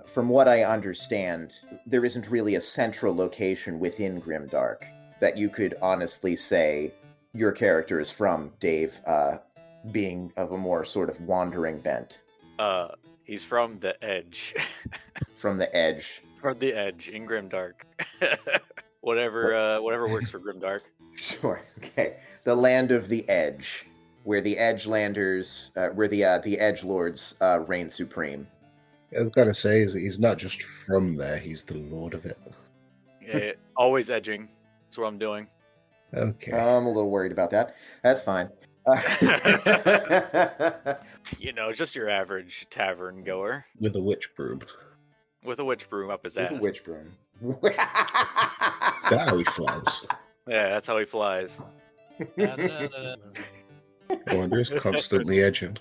from what I understand, there isn't really a central location within Grimdark that you could honestly say your character is from, Dave, being of a more sort of wandering bent. He's from the Edge. From the Edge. From the Edge in Grimdark. Whatever works for Grimdark. Sure. Okay. The land of the Edge, where the Edgelanders, where the Edgelords reign supreme. I've got to say, he's not just from there; he's the lord of it. Yeah, always edging. That's what I'm doing. Okay. I'm a little worried about that. That's fine. Just your average tavern goer. With a witch broom. With a witch broom up his ass. With a witch broom. Is that how he flies? Yeah, that's how he flies. Wander's constantly edging.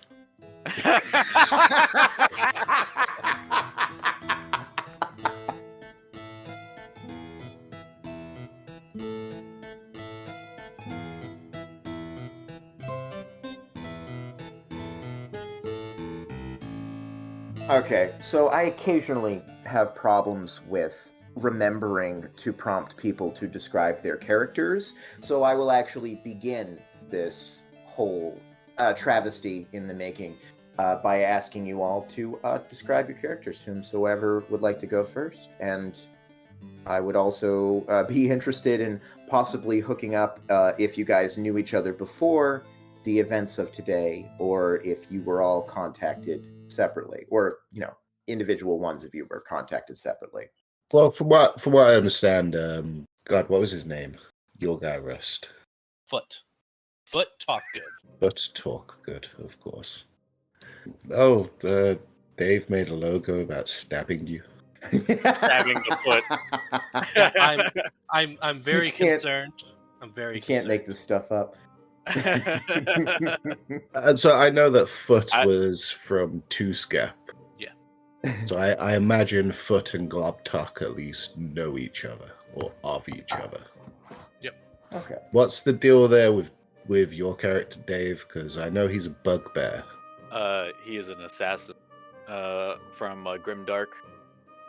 Okay, so I occasionally have problems with remembering to prompt people to describe their characters, so I will actually begin this whole travesty in the making by asking you all to describe your characters, whomsoever would like to go first. And I would also be interested in possibly hooking up if you guys knew each other before the events of today, or if you were all contacted separately, or individual ones of you were contacted separately. Well, from what I understand, God, what was his name? Your guy, Rust. Foot talk good. Foot talk good, of course. Oh, Dave made a logo about stabbing you. Stabbing the foot. I'm very concerned. I'm very You concerned. can't make this stuff up. And so I know that Foot was from Tooskap. Yeah. So I imagine Foot and Globtalk at least know each other, or of each other. Yep. Okay. What's the deal there with your character, Dave? Because I know he's a bugbear. He is an assassin from Grimdark.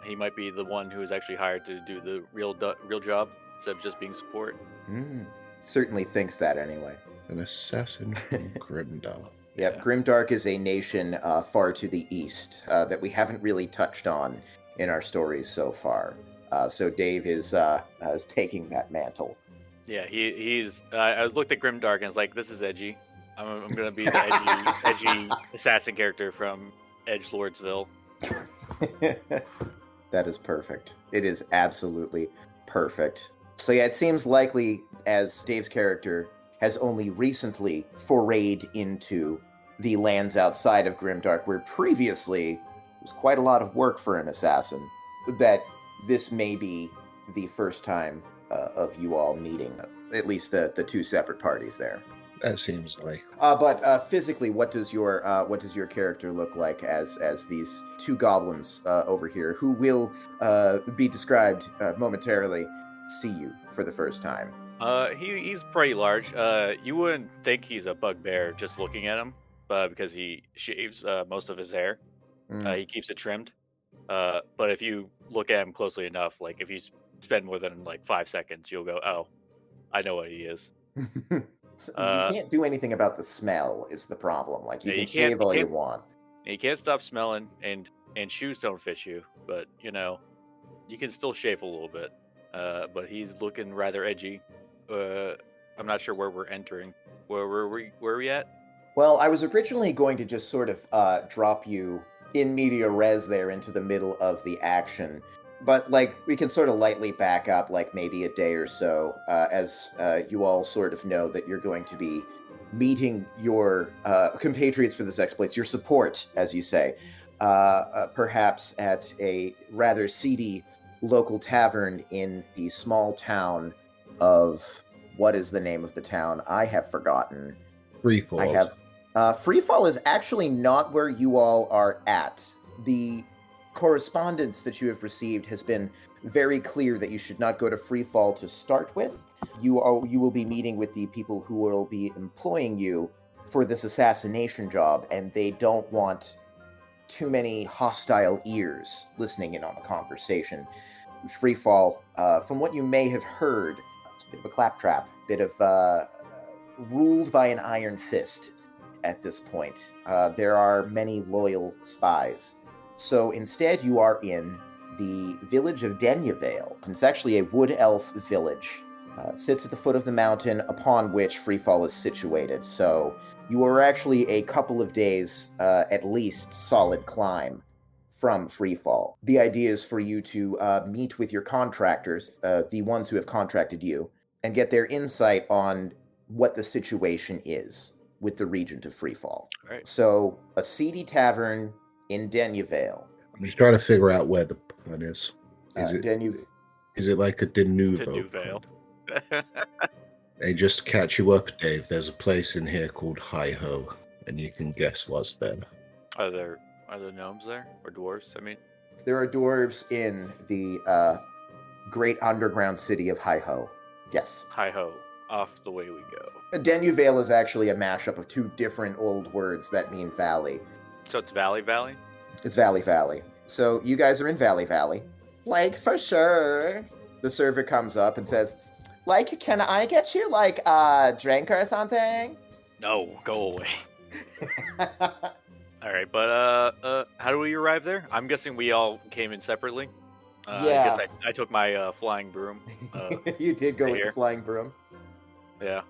He might be the one who is actually hired to do the real job instead of just being support. Certainly thinks that anyway. An assassin from Grimdark. Yep, Yeah. Grimdark is a nation far to the east that we haven't really touched on in our stories so far. So Dave is taking that mantle. Yeah, he's. I looked at Grimdark and was like, "This is edgy. I'm gonna be the edgy assassin character from Edgelordsville." That is perfect. It is absolutely perfect. So yeah, it seems likely as Dave's character has only recently forayed into the lands outside of Grimdark, where previously it was quite a lot of work for an assassin, that this may be the first time of you all meeting, at least the two separate parties there. That seems like. But physically, what does your character look like as these two goblins over here, who will be described momentarily, see you for the first time? He's pretty large. You wouldn't think he's a bugbear just looking at him, because he shaves most of his hair. He keeps it trimmed. But if you look at him closely enough, like if you spend more than 5 seconds, you'll go, "Oh, I know what he is." So you can't do anything about the smell is the problem. Like you Yeah, can you can't- shave all you want. You can't stop smelling, and shoes don't fit you, but you can still shave a little bit. But he's looking rather edgy. I'm not sure where we're entering. Where are we at? Well, I was originally going to just sort of drop you in media res there into the middle of the action. But, we can sort of lightly back up, maybe a day or so, as you all sort of know that you're going to be meeting your compatriots for this exploits, your support, as you say, perhaps at a rather seedy local tavern in the small town of... What is the name of the town? I have forgotten. Freefall. I have... Freefall is actually not where you all are at. The correspondence that you have received has been very clear that you should not go to Freefall to start with. You will be meeting with the people who will be employing you for this assassination job, and they don't want too many hostile ears listening in on the conversation. Freefall, from what you may have heard, it's a bit of a claptrap, bit of ruled by an iron fist at this point. There are many loyal spies. So instead, you are in the village of Denyavale. It's actually a wood elf village. Sits at the foot of the mountain upon which Freefall is situated. So you are actually a couple of days, at least, solid climb from Freefall. The idea is for you to meet with your contractors, the ones who have contracted you, and get their insight on what the situation is with the Regent of Freefall. Right. So, a seedy tavern in Denyavale. I'm just trying to figure out where the pun is. Is it like a Denuvo? Denuvo. Hey, just to catch you up, Dave, there's a place in here called Hi Ho, and you can guess what's there. Are there gnomes there? Or dwarves, I mean? There are dwarves in the great underground city of Hi Ho. Yes. Hi ho. Off the way we go. Denyavale is actually a mashup of two different old words that mean valley. So it's Valley Valley? It's Valley Valley. So you guys are in Valley Valley. Like, for sure. The server comes up and says, like, can I get you, like, a drink or something? No, go away. Alright, but how do we arrive there? I'm guessing we all came in separately. Yeah. I guess I took my flying broom. You did go right with here. the flying broom. Yeah.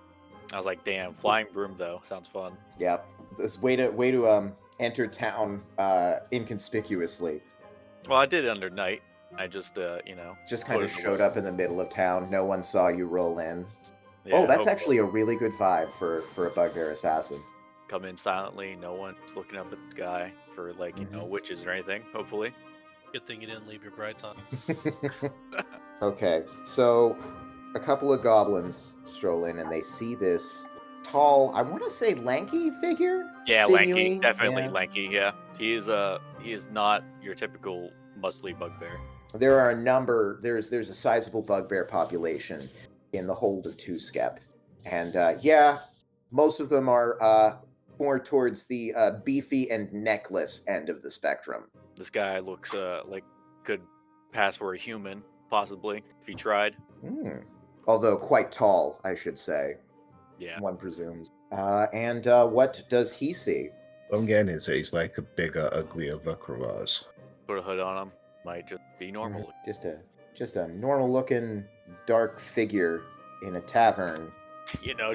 I was like, damn, flying broom though. Sounds fun. Yeah. This way to enter town inconspicuously. Well, I did it under night. I just, Just kind of put it in the showed up in the middle of town. No one saw you roll in. Yeah, That's hopefully. actually a really good vibe for a bugbear assassin. Come in silently. No one's looking up at the sky for, like, witches or anything, hopefully. Good thing you didn't leave your brights on. Okay, so a couple of goblins stroll in and they see this tall, I want to say lanky figure? Yeah, Sinewy? lanky. Definitely Yeah. lanky, yeah. He is not your typical muscly bugbear. There are a number, there's a sizable bugbear population in the hold of Two-Skep. And most of them are more towards the beefy and necklace end of the spectrum. This guy looks like could pass for a human, possibly, if he tried. Although quite tall, I should say. Yeah. One presumes. And what does he see? What I'm getting is that he's like a bigger, uglier Vukravaz. Put a hood on him. Might just be normal. Just a normal-looking dark figure in a tavern.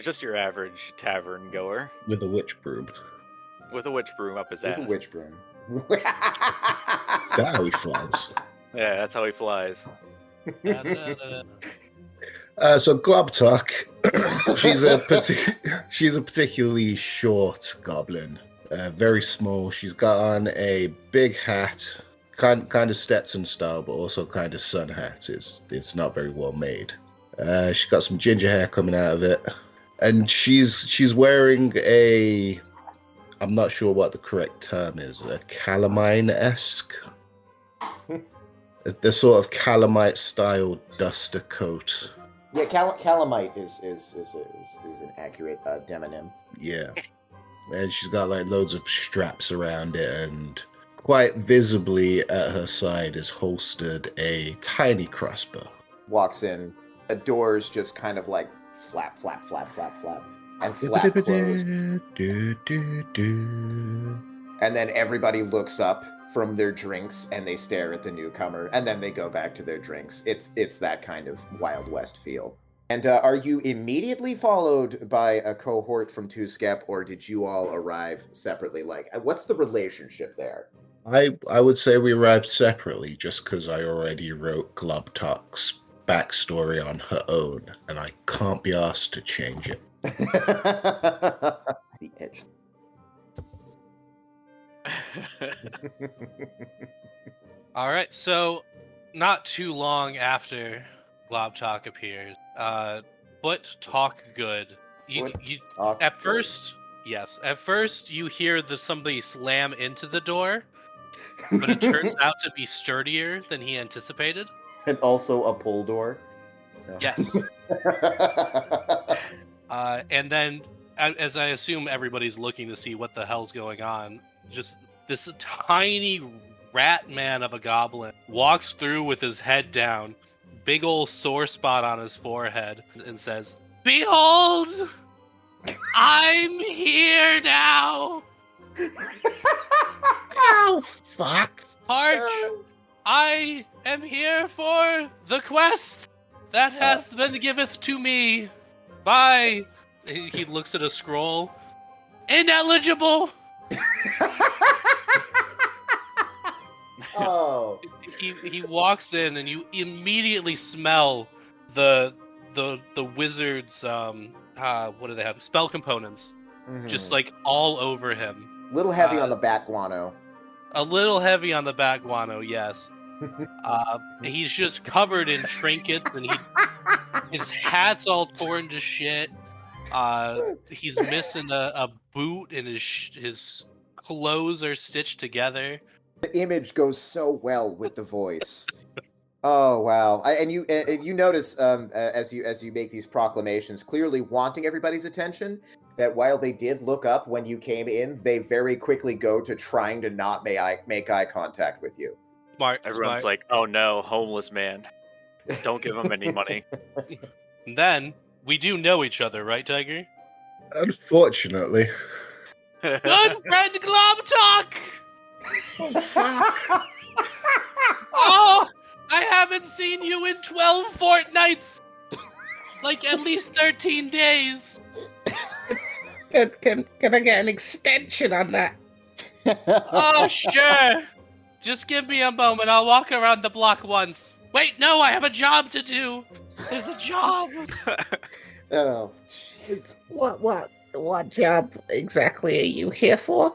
Just your average tavern goer. With a witch broom. With a witch broom up his ass. With a witch broom. Is that how he flies? Yeah, that's how he flies. So Globtuck, she's a particularly short goblin, very small. She's got on a big hat, kind of Stetson style, but also kind of sun hat. It's not very well made. She's got some ginger hair coming out of it, and she's wearing a, I'm not sure what the correct term is, a calamine-esque. The sort of calamite style duster coat. Yeah, calamite is an accurate demonym. Yeah. And she's got like loads of straps around it, and quite visibly at her side is holstered a tiny crossbow. Walks in, the doors just kind of like flap, flap, flap, flap, flap, and flap closed. And then everybody looks up from their drinks and they stare at the newcomer, and then they go back to their drinks. It's that kind of Wild West feel. And are you immediately followed by a cohort from Two-Skep, or did you all arrive separately? Like, what's the relationship there? I would say we arrived separately just because I already wrote Globtuck's backstory on her own, and I can't be asked to change it. The edge. All right, so not too long after Globtalk appears, Foot Talk Good. At first you hear somebody slam into the door, but it turns out to be sturdier than he anticipated. And also a pull door. No. Yes. And then, as I assume everybody's looking to see what the hell's going on, just this tiny rat man of a goblin walks through with his head down, big old sore spot on his forehead, and says, "Behold, I'm here now. Oh, fuck. Hark, I am here for the quest that hath been giveth to me by..." He looks at a scroll. "Ineligible." Oh. He walks in, and you immediately smell the wizard's what do they have? Spell components, just like all over him. Little heavy on the back guano. A little heavy on the back guano, yes. He's just covered in trinkets, and his hat's all torn to shit. He's missing a boot, and his clothes are stitched together. The image goes so well with the voice. Oh wow! And you notice as you make these proclamations, clearly wanting everybody's attention, that while they did look up when you came in, they very quickly go to trying to not make eye contact with you. Smart. Everyone's like, "Oh no, homeless man! Don't give him any money." And then we do know each other, right, Tiger? Unfortunately. Good friend Globtalk! Oh, I haven't seen you in 12 fortnights! Like, at least 13 days! Can I get an extension on that? Oh, sure! Just give me a moment, I'll walk around the block once. Wait, no, I have a job to do! There's a job! Oh, jeez. What job exactly are you here for?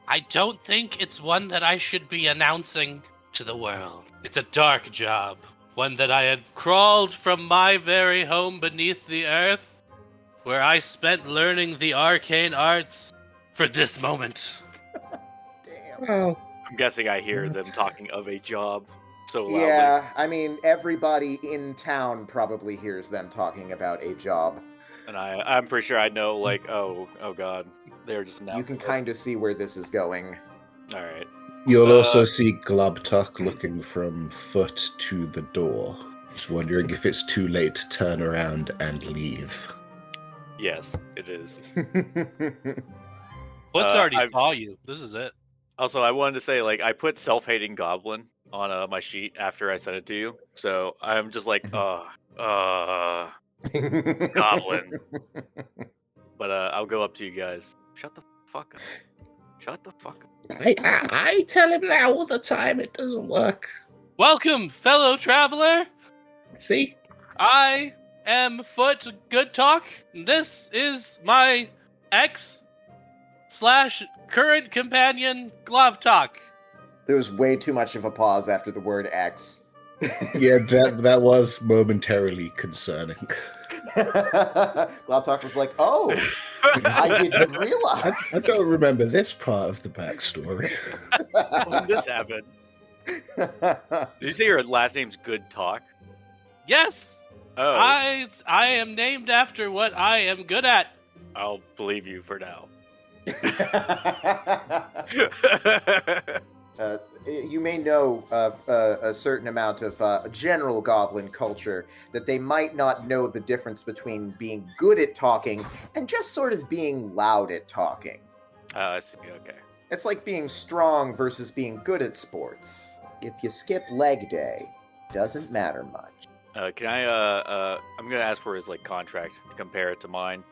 I don't think it's one that I should be announcing to the world. It's a dark job. One that I had crawled from my very home beneath the earth, where I spent learning the arcane arts for this moment. Damn. Oh, I'm guessing I hear them talking of a job so loudly. Yeah, I mean, everybody in town probably hears them talking about a job. And I'm pretty sure I know, like, oh god, they're just now. You can kind of see where this is going. All right. you'll also see Globtuck looking from foot to the door, just wondering if it's too late to turn around and leave. Yes, it is. What's already saw you? This is it. Also, I wanted to say, like, I put self-hating goblin on my sheet after I sent it to you, so I'm just like, goblin. But I'll go up to you guys. Shut the fuck up. Shut the fuck up. I tell him that all the time. It doesn't work. Welcome, fellow traveler. See? I am Foot Good Talk. This is my ex/current companion, Globtalk. There was way too much of a pause after the word X. Yeah, that was momentarily concerning. Globtalk was like, oh, I didn't realize. I don't remember this part of the backstory. When did this happen? Did you say your last name's Good Talk? Yes, Oh, I am named after what I am good at. I'll believe you for now. You may know of a certain amount of general goblin culture that they might not know the difference between being good at talking and just sort of being loud at talking. I see. Okay. It's like being strong versus being good at sports. If you skip leg day, doesn't matter much. Can I? I'm gonna ask for his contract to compare it to mine,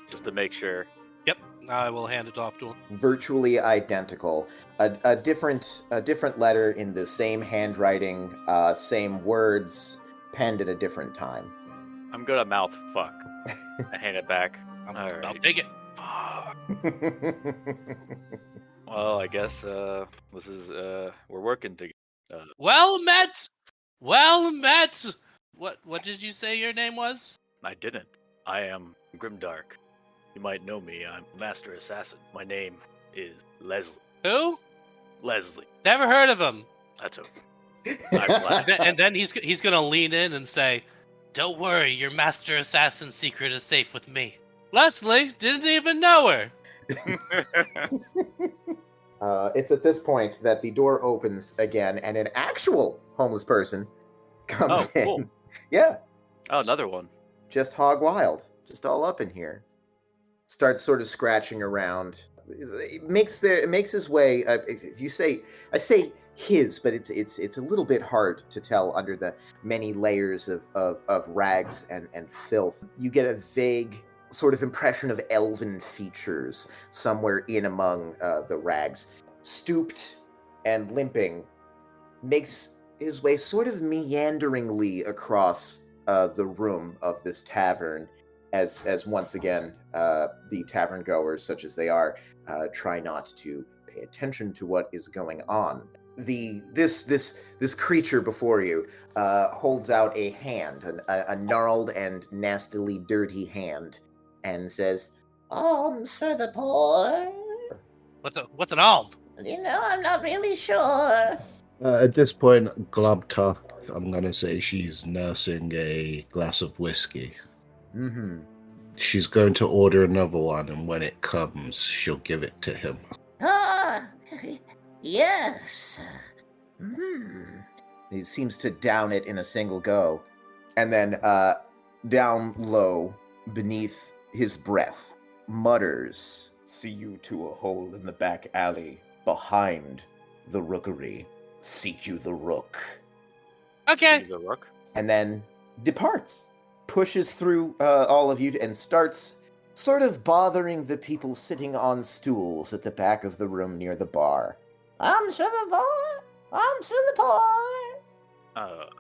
just to make sure. Yep, I will hand it off to him. Virtually identical. A different letter in the same handwriting, same words, penned at a different time. I'm gonna mouth fuck. I hand it back. I'll Alright. take it. Well, I guess this is we're working together. Well met. Well met. What did you say your name was? I didn't. I am Grimdark. You might know me. I'm Master Assassin. My name is Leslie. Who? Leslie. Never heard of him. That's okay. I'm glad. And then he's gonna lean in and say, "Don't worry, your Master Assassin secret is safe with me." Leslie didn't even know her. It's at this point that the door opens again, and an actual homeless person comes in. Cool. Yeah. Oh, another one. Just hog wild. Just all up in here. Starts sort of scratching around. It makes his way. I say his, but it's a little bit hard to tell under the many layers of rags and filth. You get a vague sort of impression of elven features somewhere in among the rags. Stooped and limping, makes his way sort of meanderingly across the room of this tavern, as once again the tavern goers, such as they are, try not to pay attention to what is going on. This creature before you holds out a hand, a gnarled and nastily dirty hand, and says, "For the poor." What's an alm? I'm not really sure. At this point, Globtalk, I'm going to say she's nursing a glass of whiskey. Mm-hmm. She's going to order another one, and when it comes, she'll give it to him. Yes. He seems to down it in a single go. And then down low, beneath his breath, mutters, "See you to a hole in the back alley behind the rookery. Seek you the rook." Okay. The rook. And then departs, pushes through all of you and starts sort of bothering the people sitting on stools at the back of the room near the bar. "I'm for the poor. I'm for the poor."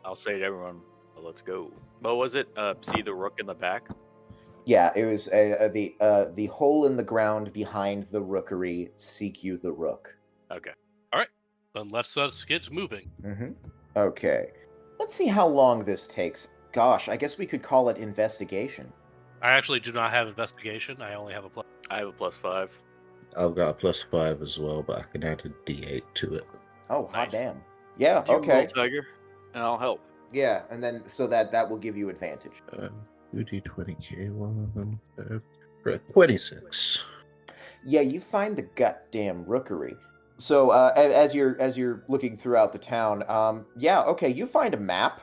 I'll say to everyone, let's go. What was it? See the rook in the back? Yeah, it was the hole in the ground behind the rookery. Seek you the rook. Okay. Then let's get moving. Mm-hmm. Okay. Let's see how long this takes. Gosh, I guess we could call it investigation. I actually do not have investigation. I only have a plus. I have a +5. I've got a +5 as well, but I can add a D8 to it. Oh, hot Nice. damn. Yeah, You okay. roll, Tiger, and I'll help. Yeah, and then so that will give you advantage. 2D20K1, 26. Yeah, you find the goddamn rookery. So as you're looking throughout the town, you find a map.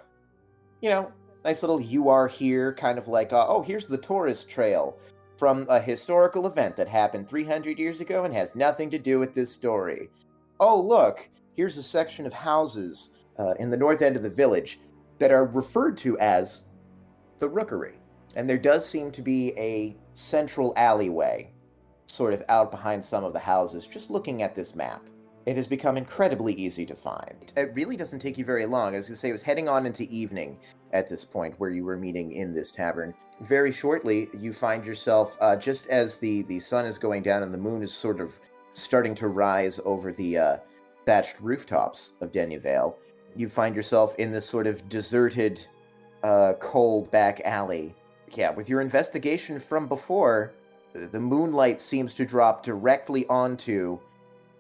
Nice little "you are here" kind of like, here's the tourist trail from a historical event that happened 300 years ago and has nothing to do with this story. Oh, look, here's a section of houses in the north end of the village that are referred to as the rookery. And there does seem to be a central alleyway sort of out behind some of the houses, just looking at this map. It has become incredibly easy to find. It really doesn't take you very long. I was going to say, it was heading on into evening at this point where you were meeting in this tavern. Very shortly, you find yourself, just as the sun is going down and the moon is sort of starting to rise over the thatched rooftops of Dennyvale, you find yourself in this sort of deserted, cold back alley. Yeah, with your investigation from before, the moonlight seems to drop directly onto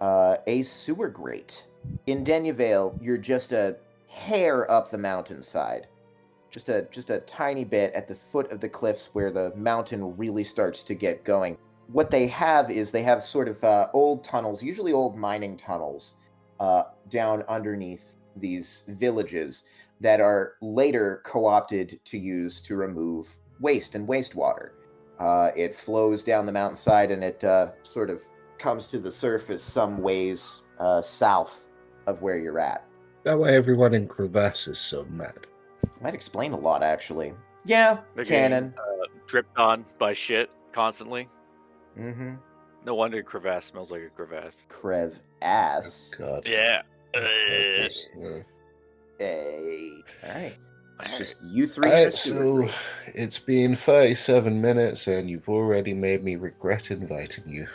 a sewer grate. In Dennyvale, you're just a hair up the mountainside. Just a tiny bit at the foot of the cliffs where the mountain really starts to get going. What they have sort of old tunnels, usually old mining tunnels, down underneath these villages that are later co-opted to use to remove waste and wastewater. It flows down the mountainside and it sort of comes to the surface some ways south of where you're at. That way everyone in Crevasse is so mad. Might explain a lot, actually. Yeah, They're canon. getting, dripped on by shit constantly. Mm-hmm. No wonder crevasse smells like a crevasse. Crevasse. Oh, God. Yeah. Hey. Alright. It's just you three. Alright, so it's been 37 minutes and you've already made me regret inviting you.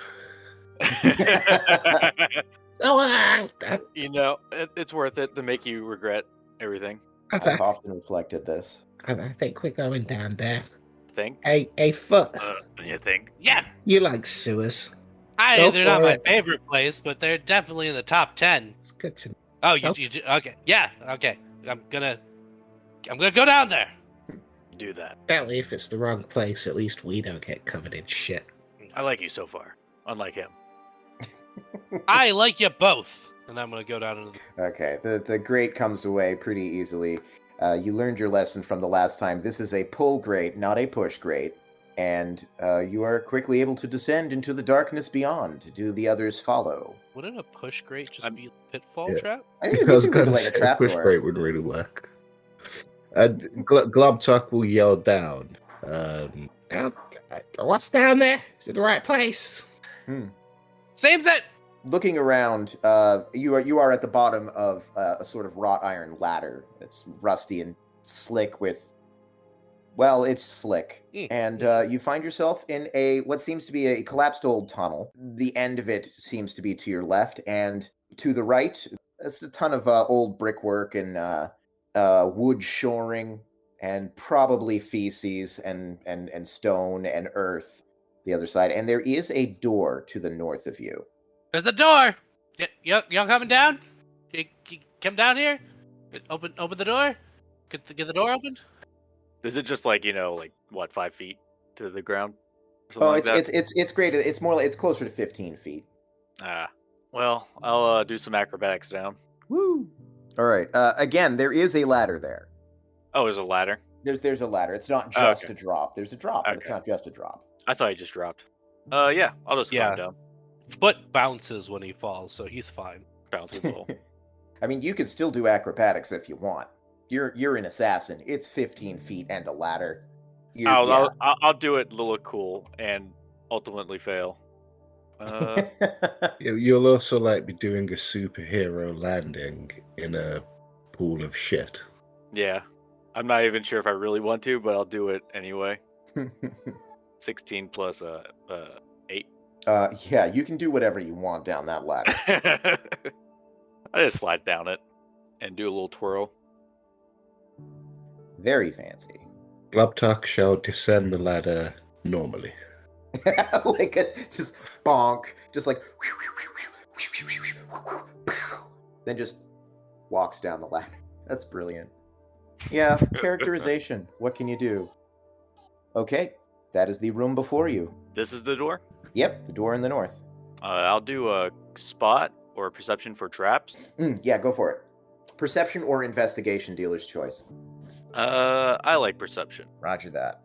It's worth it to make you regret everything. I've often reflected this. I think we're going down there. Think? Hey, Foot. You think? Yeah. You like sewers. They're not my favorite place, but they're definitely in the top 10. It's good to know. Oh, you okay. Yeah, okay. I'm gonna go down there. Do that. Well, if it's the wrong place, at least we don't get covered in shit. I like you so far. unlike him. I like you both. And I'm going to go down into the... Okay, the grate comes away pretty easily. You learned your lesson from the last time. This is a pull grate, not a push grate. And you are quickly able to descend into the darkness beyond. Do the others follow? Wouldn't a push grate just be a pitfall trap? I think I it was basically going to like say a trapdoor. push rate would really work. And Globtuck will yell down. What's down there? Is it the right place? Same's it! Looking around, you are at the bottom of a sort of wrought iron ladder that's rusty and slick with... Well, it's slick. And you find yourself in what seems to be a collapsed old tunnel. The end of it seems to be to your left, and to the right, it's a ton of old brickwork and wood shoring, and probably feces and stone and earth the other side. And there is a door to the north of you. There's the door! Y'all coming down? You come down here? Open the door? Get the door open? Is it just like 5 feet to the ground? Oh, it's great. It's more like it's closer to 15 feet. Well, I'll do some acrobatics down. Woo! All right. Again, there is a ladder there. Oh, there's a ladder. There's a ladder. It's not just a drop. There's a drop, but it's not just a drop. I thought he just dropped. Yeah, I'll just climb down. Foot bounces when he falls, so he's fine. Bounces little. I mean, you could still do acrobatics if you want. You're an assassin. It's 15 feet and a ladder. I'll do it to look cool and ultimately fail. You'll also be doing a superhero landing in a pool of shit. Yeah, I'm not even sure if I really want to, but I'll do it anyway. 16 plus 8. Yeah, you can do whatever you want down that ladder. I just slide down it and do a little twirl. Very fancy. Globtuck shall descend the ladder normally. Just bonk, just like then just walks down the ladder. That's brilliant. Yeah, characterization. What can you do? Okay, that is the room before you. This is the door? Yep, the door in the north. I'll do a spot or a perception for traps. Yeah, go for it. Perception or investigation, dealer's choice. I like perception. Roger that.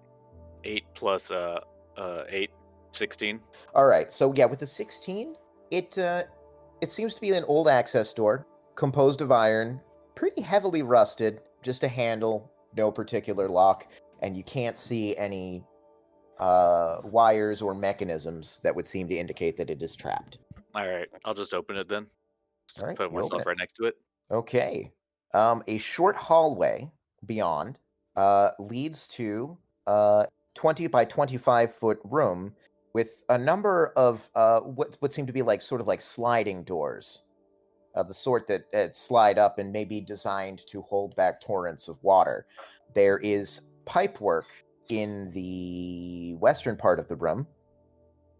8 plus 8, 16. All right, so yeah, with the 16, it seems to be an old access door, composed of iron, pretty heavily rusted, just a handle, no particular lock, and you can't see any wires or mechanisms that would seem to indicate that it is trapped. All right, I'll just open it then. All right, put myself right next to it. Okay. A short hallway beyond leads to a 20 by 25 foot room with a number of what seem to be sort of sliding doors, the sort that slide up and may be designed to hold back torrents of water. There is pipework in the western part of the room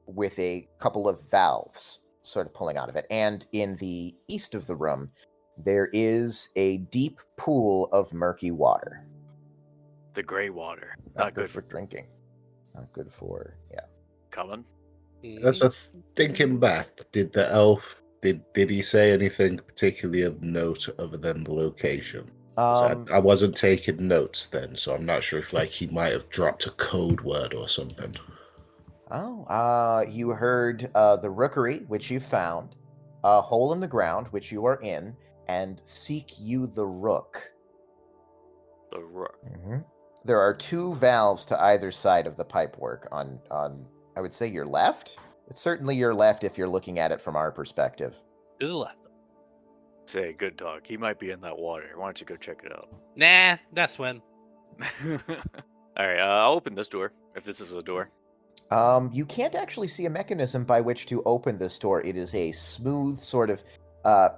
with a couple of valves sort of pulling out of it. And in the east of the room, there is a deep pool of murky water. The gray water. Not good for drinking. Not good for, Coming. So thinking back, did the elf, did he say anything particularly of note other than the location? I wasn't taking notes then, so I'm not sure if he might have dropped a code word or something. You heard the rookery, which you found, a hole in the ground, which you are in, and seek you the rook. The rook. Mm-hmm. There are 2 valves to either side of the pipework on I would say your left. It's certainly your left if you're looking at it from our perspective. To the left. Say, good dog. He might be in that water. Why don't you go check it out? Nah, that's swim. All right, I'll open this door, if this is a door. You can't actually see a mechanism by which to open this door. It is a smooth sort of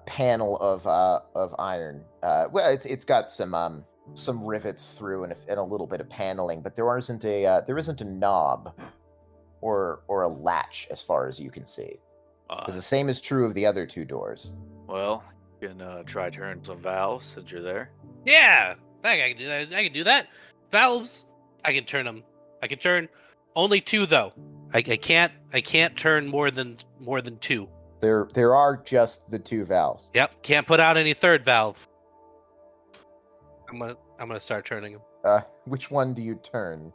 panel of iron. Well, it's got some rivets through and a little bit of paneling, but there isn't a knob or a latch as far as you can see. The same is true of the other 2 doors. Well, you can try turning some valves since you're there. Yeah, I can do that. Valves, I can turn them. I can turn only 2 though. I can't turn more than 2. There are just the 2 valves. Yep, can't put out any third valve. I'm gonna start turning them. Which one do you turn?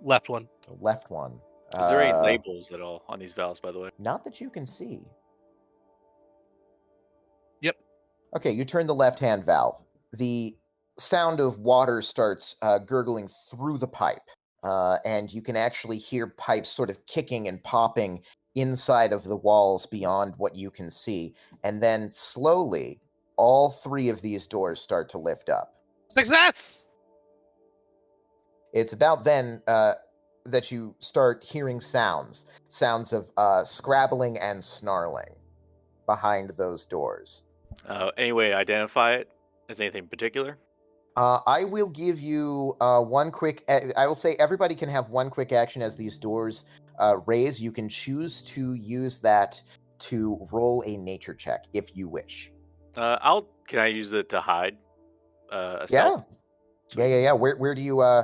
Left one. The left one. Is there any labels at all on these valves, by the way? Not that you can see. Yep. Okay, you turn the left-hand valve. The sound of water starts gurgling through the pipe, and you can actually hear pipes sort of kicking and popping inside of the walls beyond what you can see. And then slowly, all 3 of these doors start to lift up. Success! It's about then that you start hearing sounds of scrabbling and snarling behind those doors. Any way to identify it? Is anything particular? I will give you one quick... I will say everybody can have one quick action as these doors raise. You can choose to use that to roll a nature check if you wish. Can I use it to hide? Yeah. Where do you...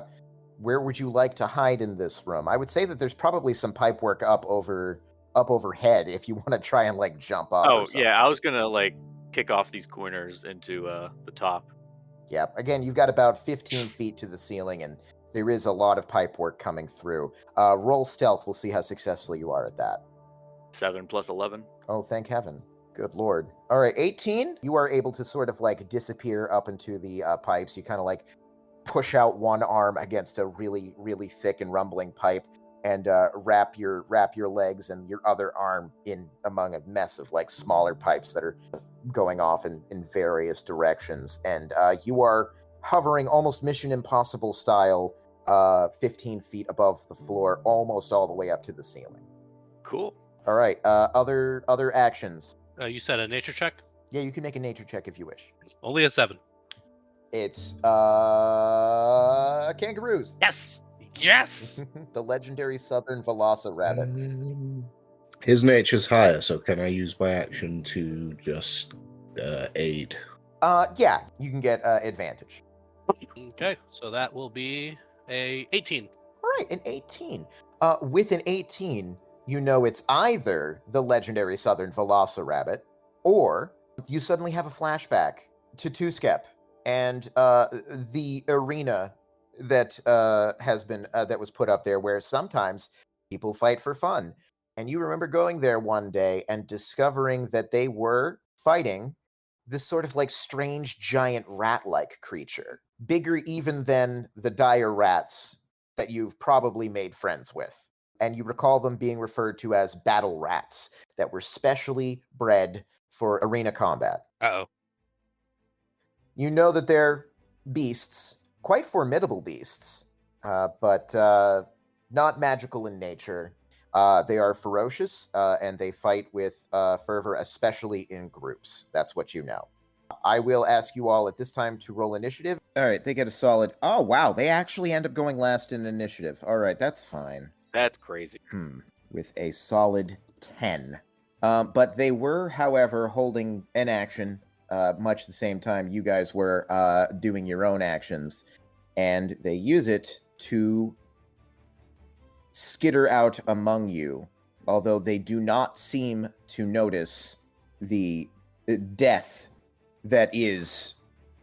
where would you like to hide in this room? I would say that there's probably some pipework up overhead if you want to try and like jump up. Oh yeah, I was gonna like kick off these corners into the top. Yeah, again, you've got about 15 feet to the ceiling, and there is a lot of pipework coming through. Roll stealth. We'll see how successful you are at that. 7 plus 11. Oh, thank heaven. Good lord. All right, 18. You are able to sort of like disappear up into the pipes. You kind of like push out one arm against a really, really thick and rumbling pipe, and wrap your legs and your other arm in among a mess of like smaller pipes that are going off in various directions. And you are hovering almost Mission Impossible style, 15 feet above the floor, almost all the way up to the ceiling. Cool. All right. Other actions. You said a nature check? Yeah, you can make a nature check if you wish. Only a 7. It's kangaroos. Yes. Yes. The legendary southern velociraptor. His nature's higher, so can I use my action to just aid? Yeah, you can get advantage. Okay, so that will be a 18. All right, an 18. With an 18, you know it's either the legendary southern velociraptor, or you suddenly have a flashback to Two-Skep and the arena that has been that was put up there, where sometimes people fight for fun. And you remember going there one day and discovering that they were fighting this sort of like strange giant rat-like creature, bigger even than the dire rats that you've probably made friends with. And you recall them being referred to as battle rats that were specially bred for arena combat. Uh-oh. You know that they're beasts, quite formidable beasts, but not magical in nature. They are ferocious, and they fight with fervor, especially in groups. That's what you know. I will ask you all at this time to roll initiative. All right, they get a solid... Oh, wow, they actually end up going last in initiative. All right, that's fine. That's crazy. With a solid 10. But they were, however, holding an action much the same time you guys were doing your own actions, and they use it to skitter out among you, although they do not seem to notice the death that is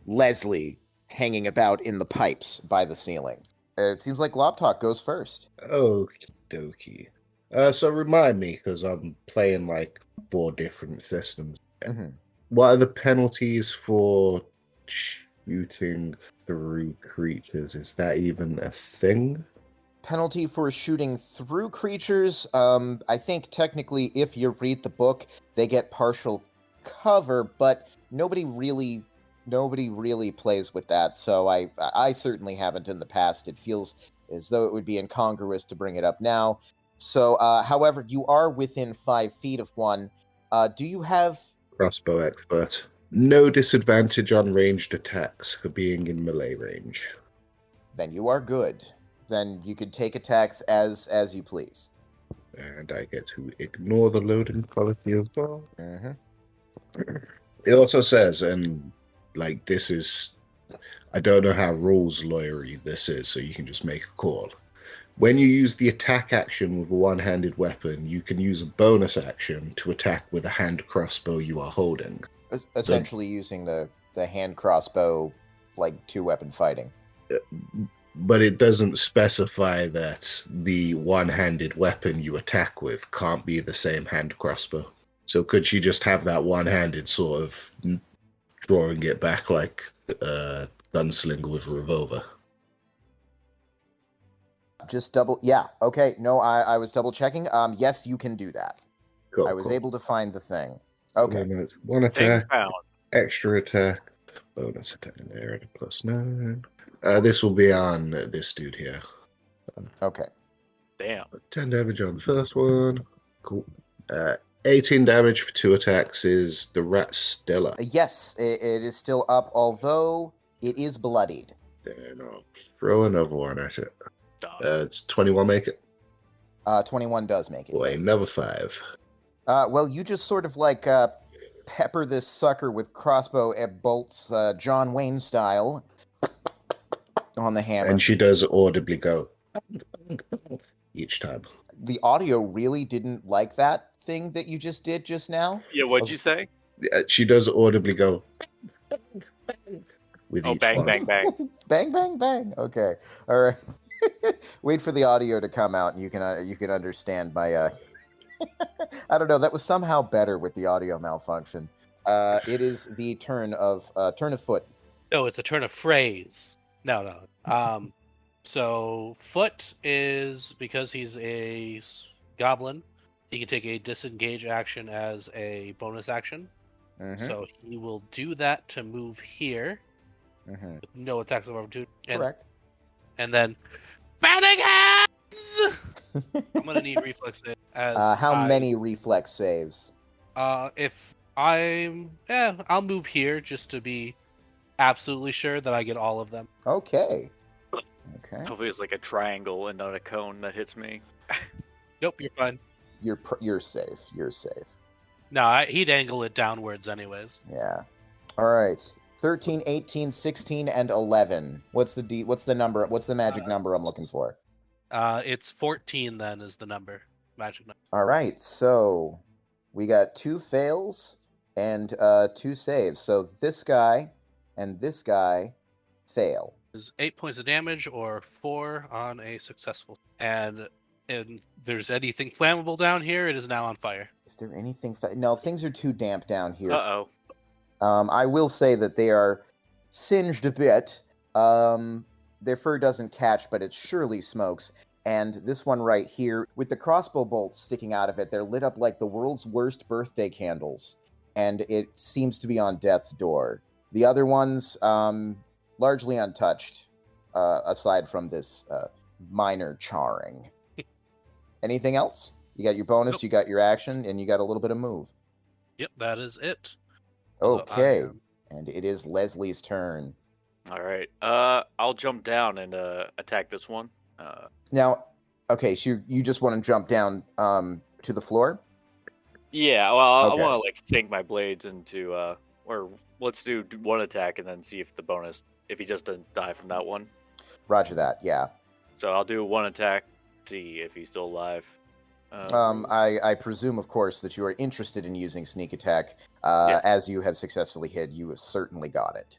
Leslie hanging about in the pipes by the ceiling. It seems like Globtalk goes first. Okie dokie. So remind me, because I'm playing like 4 different systems. Mm-hmm. What are the penalties for shooting through creatures? Is that even a thing? Penalty for shooting through creatures? I think technically if you read the book, they get partial cover, but nobody really plays with that, so I certainly haven't in the past. It feels as though it would be incongruous to bring it up now. So, however, you are within 5 feet of one. Do you have... Crossbow expert. No disadvantage on ranged attacks for being in melee range. Then you are good. Then you can take attacks as you please. And I get to ignore the loading quality as well. Mm-hmm. It also says, and like this is, I don't know how rules lawyery this is, so you can just make a call. When you use the attack action with a one-handed weapon, you can use a bonus action to attack with a hand crossbow you are holding. Essentially using the hand crossbow, like 2-weapon fighting. But it doesn't specify that the one-handed weapon you attack with can't be the same hand crossbow. So could she just have that one-handed sort of drawing it back like a gunslinger with a revolver? Yeah, okay. No, I was double checking. Yes, you can do that. Cool, I was able to find the thing. Okay. One attack, found. extra attack, bonus attack there at a +9. This will be on this dude here. Okay. Damn. 10 damage on the first one. Cool. 18 damage for 2 attacks. Is the rat still up? Yes, it is still up, although it is bloodied. Then I'll throw another one at it. It's 21 make it? 21 does make it. Boy, yes. another 5. Well, you just sort of like pepper this sucker with crossbow bolts, John Wayne style, on the hammer. And she does audibly go each time. The audio really didn't like that thing that you just did just now. Yeah, what'd you say? She does audibly go with each bang, one. bang, bang. Bang, bang, bang. Okay. All right. Wait for the audio to come out, and you can understand my. I don't know. That was somehow better with the audio malfunction. It is the turn of foot. No, it's a turn of phrase. No. So foot is, because he's a goblin, he can take a disengage action as a bonus action. Mm-hmm. So he will do that to move here with no attacks of opportunity. Correct. And then batting hands. I'm gonna need reflex save. How many reflex saves? I'll move here just to be absolutely sure that I get all of them. Okay. Hopefully it's like a triangle and not a cone that hits me. Nope, you're fine. You're safe. You're safe. No, he'd angle it downwards anyways. Yeah. All right. 13, 18, 16, and 11. What's the number? What's the magic number I'm looking for? It's 14 then is the magic number. All right. So we got 2 fails and 2 saves. So this guy and this guy fail. Is 8 points of damage or 4 on a successful. And if there's anything flammable down here, it is now on fire. Is there anything? No, things are too damp down here. Uh-oh. I will say that they are singed a bit. Their fur doesn't catch, but it surely smokes. And this one right here, with the crossbow bolts sticking out of it, they're lit up like the world's worst birthday candles. And it seems to be on death's door. The other ones, largely untouched, aside from this minor charring. Anything else? You got your bonus, Nope. You got your action, and you got a little bit of move. Yep, that is it. Okay. And it is Leslie's turn. All right. I'll jump down and attack this one. Now, okay, so you just want to jump down to the floor? Yeah, well, Okay. I want to like sink my blades into, or let's do one attack and then see if he just doesn't die from that one. Roger that, yeah. So I'll do one attack, see if he's still alive. I presume, of course, that you are interested in using sneak attack. As you have successfully hid, you have certainly got it.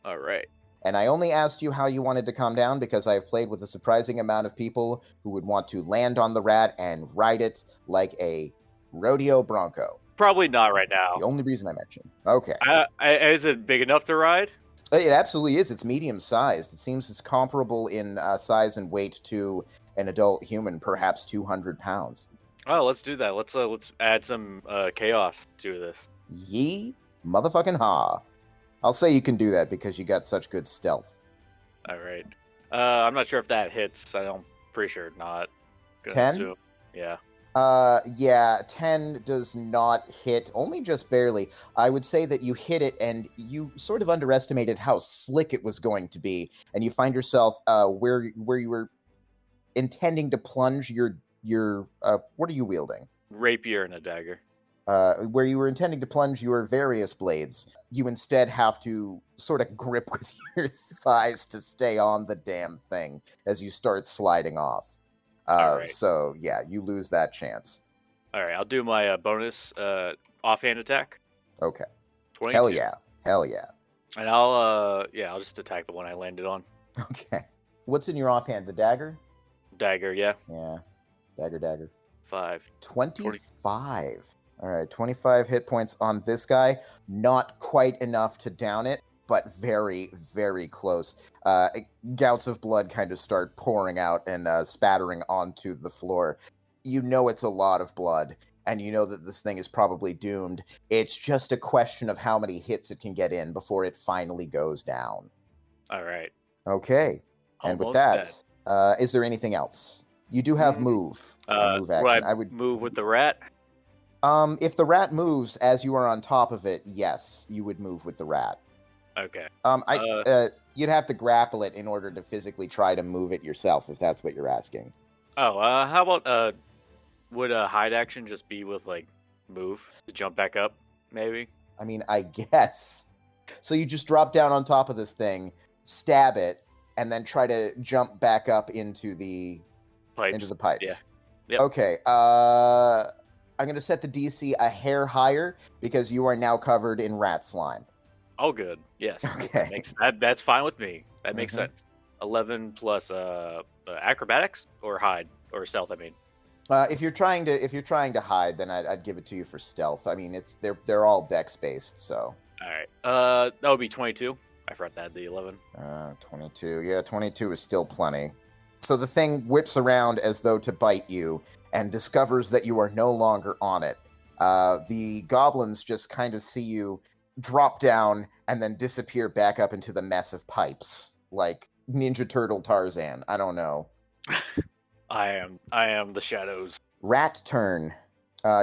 All right. And I only asked you how you wanted to calm down because I have played with a surprising amount of people who would want to land on the rat and ride it like a rodeo bronco. Probably not right now. The only reason I mentioned. Okay. Is it big enough to ride? It absolutely is. It's medium-sized. It seems it's comparable in size and weight to an adult human, perhaps 200 pounds. Oh, let's do that. Let's add some chaos to this. Yee motherfucking ha. I'll say you can do that because you got such good stealth. All right. I'm not sure if that hits. I'm pretty sure not. 10? Yeah. Yeah, 10 does not hit, only just barely. I would say that you hit it and you sort of underestimated how slick it was going to be, and you find yourself where you were intending to plunge your what are you wielding? Rapier and a dagger. Where you were intending to plunge your various blades, you instead have to sort of grip with your thighs to stay on the damn thing as you start sliding off. Alright. So yeah, you lose that chance. All right, I'll do my bonus offhand attack. Okay. 22. Hell yeah. And I'll just attack the one I landed on. Okay. What's in your offhand? The dagger? Dagger, yeah. Yeah. Dagger. 5. 25. All right, 25 hit points on this guy. Not quite enough to down it, but very, very close. Gouts of blood kind of start pouring out and spattering onto the floor. You know it's a lot of blood, and you know that this thing is probably doomed. It's just a question of how many hits it can get in before it finally goes down. All right. Okay. And with that, is there anything else? You do have move. Move action. I would move with the rat. If the rat moves as you are on top of it, yes, you would move with the rat. Okay. You'd have to grapple it in order to physically try to move it yourself, if that's what you're asking. Oh, how about would a hide action just be with like move to jump back up, maybe? I mean, I guess. So you just drop down on top of this thing, stab it, and then try to jump back up into the pipes. Yeah. Yep. Okay. I'm going to set the DC a hair higher because you are now covered in rat slime. Oh, good. Yes. Okay. That's fine with me. That makes sense. 11 plus acrobatics or hide or stealth. I mean, if you're trying to hide, then I'd give it to you for stealth. I mean, they're all dex based, so. All right. That would be 22. I forgot that the 11. 22. Yeah, 22 is still plenty. So the thing whips around as though to bite you, and discovers that you are no longer on it. The goblins just kind of see you drop down and then disappear back up into the mess of pipes, like Ninja Turtle Tarzan. I don't know. I am the shadows. Rat turn.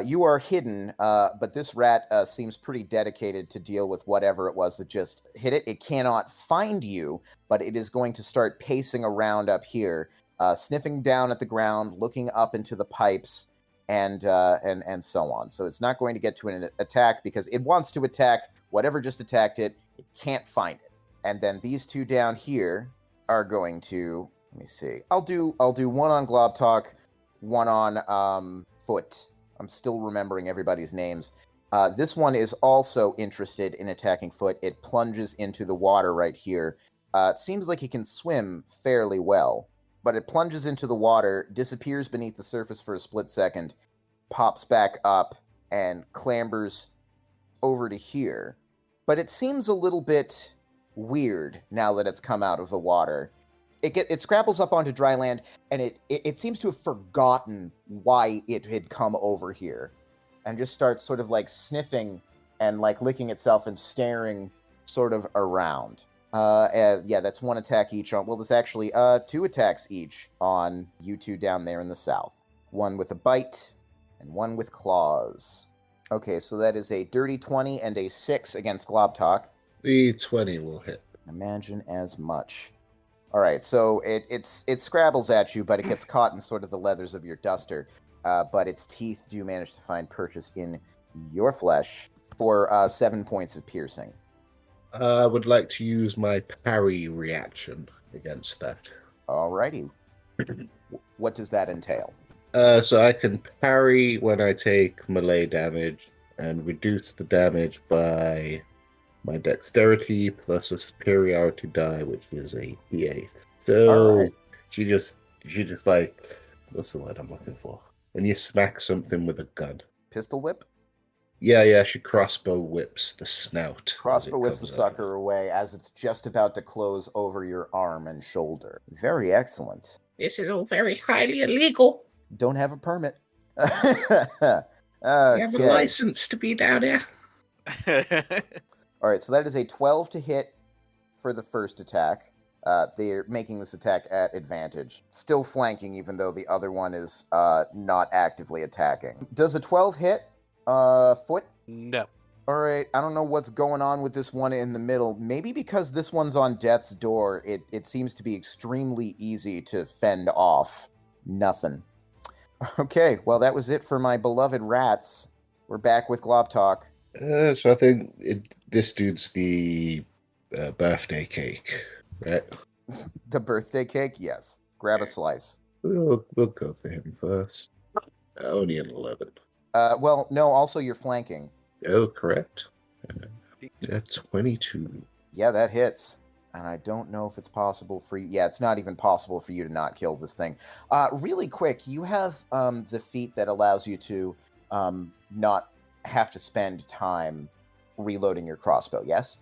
You are hidden, but this rat seems pretty dedicated to deal with whatever it was that just hit it. It cannot find you, but it is going to start pacing around up here. Sniffing down at the ground, looking up into the pipes, and so on. So it's not going to get to an attack because it wants to attack whatever just attacked it. It can't find it. And then these two down here are going to, let me see. I'll do one on Globtalk, one on Foot. I'm still remembering everybody's names. This one is also interested in attacking Foot. It plunges into the water right here. It seems like he can swim fairly well. But it plunges into the water, disappears beneath the surface for a split second, pops back up, and clambers over to here. But it seems a little bit weird now that it's come out of the water. It scrambles up onto dry land, and it seems to have forgotten why it had come over here, and just starts sort of like sniffing and like licking itself and staring sort of around. Yeah, that's one attack each on. Well, there's actually 2 attacks each on you two down there in the south. One with a bite and one with claws. Okay, so that is a dirty 20 and a 6 against Globtalk. The 20 will hit. Imagine as much. All right, so it scrabbles at you, but it gets caught in sort of the leathers of your duster. But its teeth do manage to find purchase in your flesh for 7 points of piercing. I would like to use my parry reaction against that. Alrighty. What does that entail? So I can parry when I take melee damage and reduce the damage by my dexterity plus a superiority die, which is a d8. So right. she just like, what's the word I'm looking for? When you smack something with a gun. Pistol whip? Yeah, she crossbow whips the snout. Crossbow whips the sucker away as it's just about to close over your arm and shoulder. Very excellent. This is all very highly illegal. Don't have a permit. You have a license to be down here. All right, so that is a 12 to hit for the first attack. They're making this attack at advantage. Still flanking, even though the other one is not actively attacking. Does a 12 hit? Foot? No. All right, I don't know what's going on with this one in the middle. Maybe because this one's on death's door, it seems to be extremely easy to fend off. Nothing. Okay, well, that was it for my beloved rats. We're back with Globtalk. So I think this dude's the birthday cake, right? The birthday cake? Yes. Grab a slice. We'll go for him first. Only an 11. Well, no, also you're flanking. Oh, correct. 22. Yeah, that hits. And I don't know if it's possible for you. Yeah, it's not even possible for you to not kill this thing. Really quick, you have the feat that allows you to not have to spend time reloading your crossbow, yes?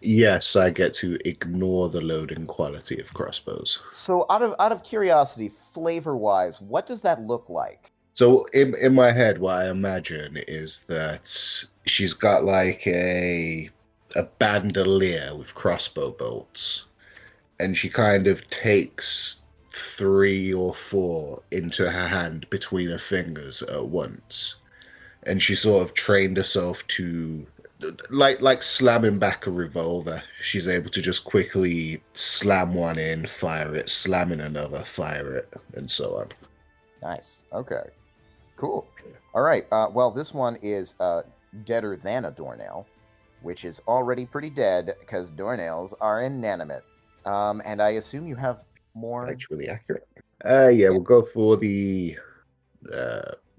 Yes, I get to ignore the loading quality of crossbows. So out of curiosity, flavor-wise, what does that look like? So in my head, what I imagine is that she's got like a bandolier with crossbow bolts, and she kind of takes 3 or 4 into her hand between her fingers at once, and she sort of trained herself to like slamming back a revolver. She's able to just quickly slam one in, fire it, slam in another, fire it, and so on. Nice. Okay. Cool. All right. Well, this one is deader than a doornail, which is already pretty dead because doornails are inanimate. And I assume you have more. That's really accurate. Yeah, we'll go for the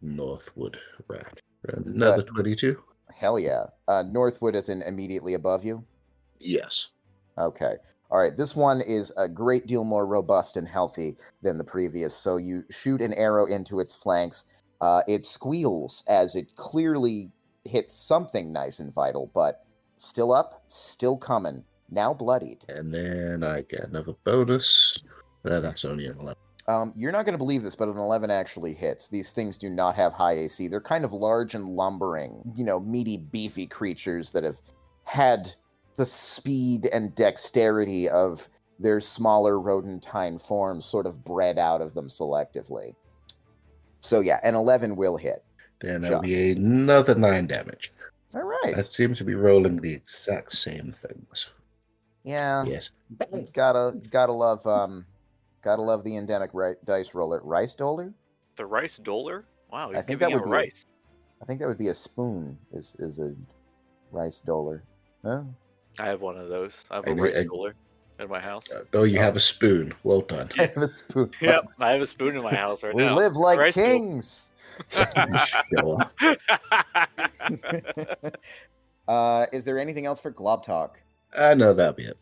Northwood rat. Another 22. Hell yeah. Northwood is immediately above you? Yes. Okay. All right. This one is a great deal more robust and healthy than the previous. So you shoot an arrow into its flanks. It squeals as it clearly hits something nice and vital, but still up, still coming, now bloodied. And then I get another bonus. That's only an 11. You're not going to believe this, but an 11 actually hits. These things do not have high AC. They're kind of large and lumbering, meaty, beefy creatures that have had the speed and dexterity of their smaller rodentine forms sort of bred out of them selectively. So yeah, an 11 will hit. Then that'll be another 9 damage. All right. That seems to be rolling the exact same things. Yeah. Yes. Gotta love the endemic dice roller. Rice Doler? The Rice Doler? Wow, he's I think giving that out would be rice. I think that would be a spoon. Is a Rice Doler? Huh? I have one of those. I have a Rice Doler in my house. You have a spoon. Well done. I have a spoon. Yep, I have a spoon in my house right now. We live like Rice kings. Is there anything else for Glob Talk? No, that'll be it.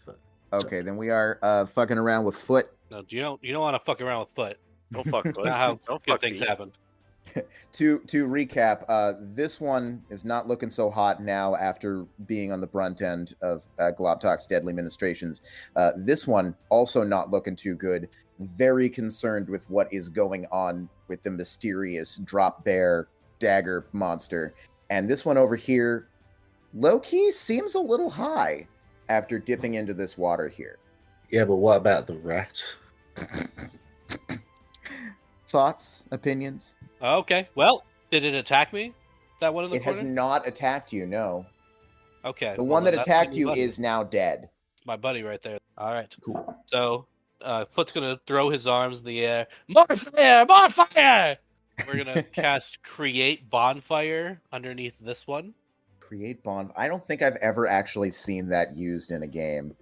Okay, then we are fucking around with Foot. No, you don't want to fuck around with Foot. Don't fuck Foot. Not how Don't good fuck things feet. happen. To recap, this one is not looking so hot now after being on the brunt end of Globtalk's deadly ministrations. This one also not looking too good. Very concerned with what is going on with the mysterious drop bear dagger monster. And this one over here, low-key seems a little high after dipping into this water here. Yeah, but what about the rat? Thoughts? Opinions? Okay. Well, did it attack me? That one in the It corner? has not attacked you, no. Okay. The well, one that then attacked that's you my buddy. is now dead. My buddy right there. All right. Cool. So, Foot's gonna throw his arms in the air. More fire! More fire! We're gonna cast Create Bonfire underneath this one. Create bonfire. I don't think I've ever actually seen that used in a game.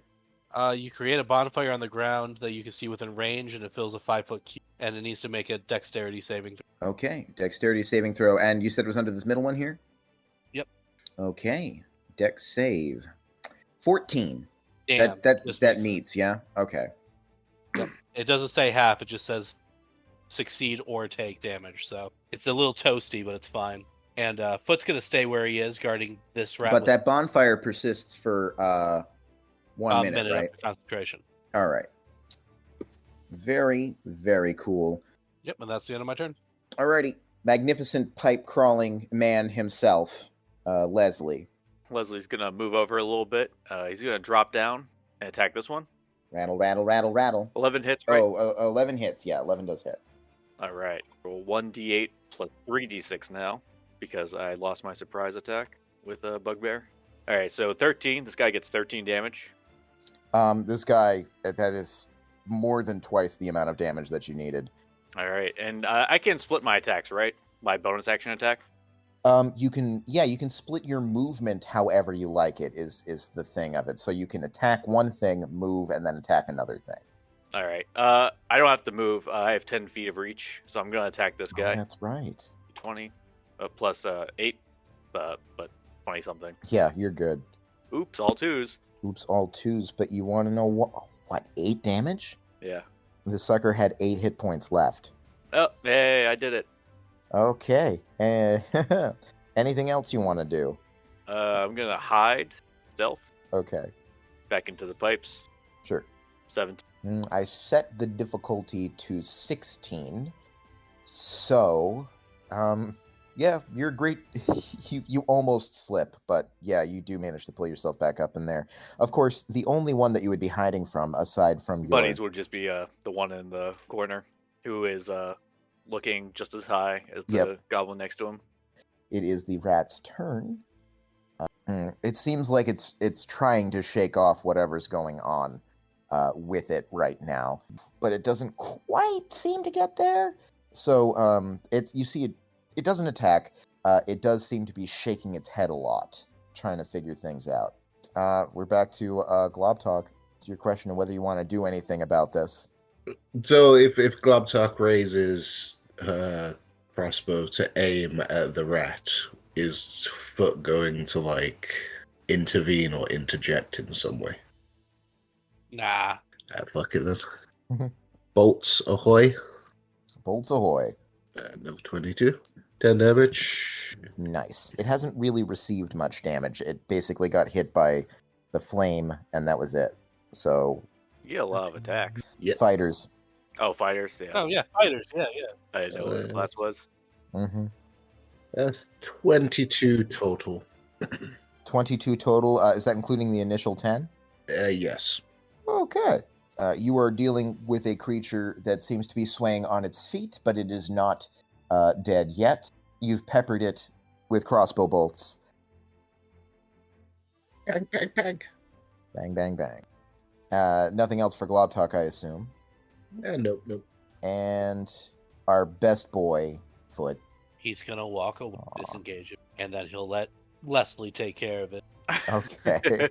You create a bonfire on the ground that you can see within range, and it fills a 5-foot cube, and it needs to make a dexterity saving throw. Okay, dexterity saving throw. And you said it was under this middle one here? Yep. Okay, dex save. 14. Damn. That meets, yeah? Okay. Yep. It doesn't say half, it just says succeed or take damage, so it's a little toasty, but it's fine. And Foot's going to stay where he is, guarding this rat. But that bonfire persists for 1 minute, right? Of concentration. All right. Very, very cool. Yep, and that's the end of my turn. Alrighty. Magnificent pipe-crawling man himself, Leslie. Leslie's going to move over a little bit. He's going to drop down and attack this one. Rattle, rattle, rattle, rattle. 11 hits, right? Oh, 11 hits. Yeah, 11 does hit. All right. Roll 1d8 plus 3d6 now because I lost my surprise attack with a bugbear. All right, so 13. This guy gets 13 damage. This guy, that is more than twice the amount of damage that you needed. All right, and I can split my attacks, right? My bonus action attack? You can split your movement however you like it is the thing of it. So you can attack one thing, move, and then attack another thing. All right. I don't have to move. I have 10 feet of reach, so I'm gonna attack this guy. Oh, that's right. 20, plus 8, but 20 something. Yeah, you're good. Oops, all twos. Oops, all twos. But you want to know what? 8 damage? Yeah. The sucker had 8 hit points left. Oh, hey, I did it. Okay. Anything else you want to do? I'm gonna hide, stealth, Okay. back into the pipes. Sure. 17. I set the difficulty to 16. So, yeah, you're great. you almost slip, but yeah, you do manage to pull yourself back up in there. Of course, the only one that you would be hiding from, aside from your Buddies would just be the one in the corner who is looking just as high as the goblin next to him. It is the rat's turn. It seems like it's trying to shake off whatever's going on with it right now, but it doesn't quite seem to get there. So you see it doesn't attack. It does seem to be shaking its head a lot, trying to figure things out. We're back to Globtalk. It's your question of whether you want to do anything about this. So if Globtalk raises her crossbow to aim at the rat, is Foot going to like intervene or interject in some way? Nah. Fuck it then. Bolts ahoy. Bolts ahoy. Number 22. 10 damage. Nice. It hasn't really received much damage. It basically got hit by the flame, and that was it. So... You get a lot of attacks. Yep. Fighters. Oh, fighters, yeah. Oh, yeah, fighters, yeah. I didn't know what his class was. Mm-hmm. That's 22 total. 22 total. Is that including the initial 10? Yes. Okay. You are dealing with a creature that seems to be swaying on its feet, but it is not dead yet. You've peppered it with crossbow bolts. Bang, bang, bang. Bang, bang, bang. Nothing else for Globtalk, I assume. Nope. And our best boy, Foot. He's gonna walk away, disengage it, and then he'll let Leslie take care of it. Okay.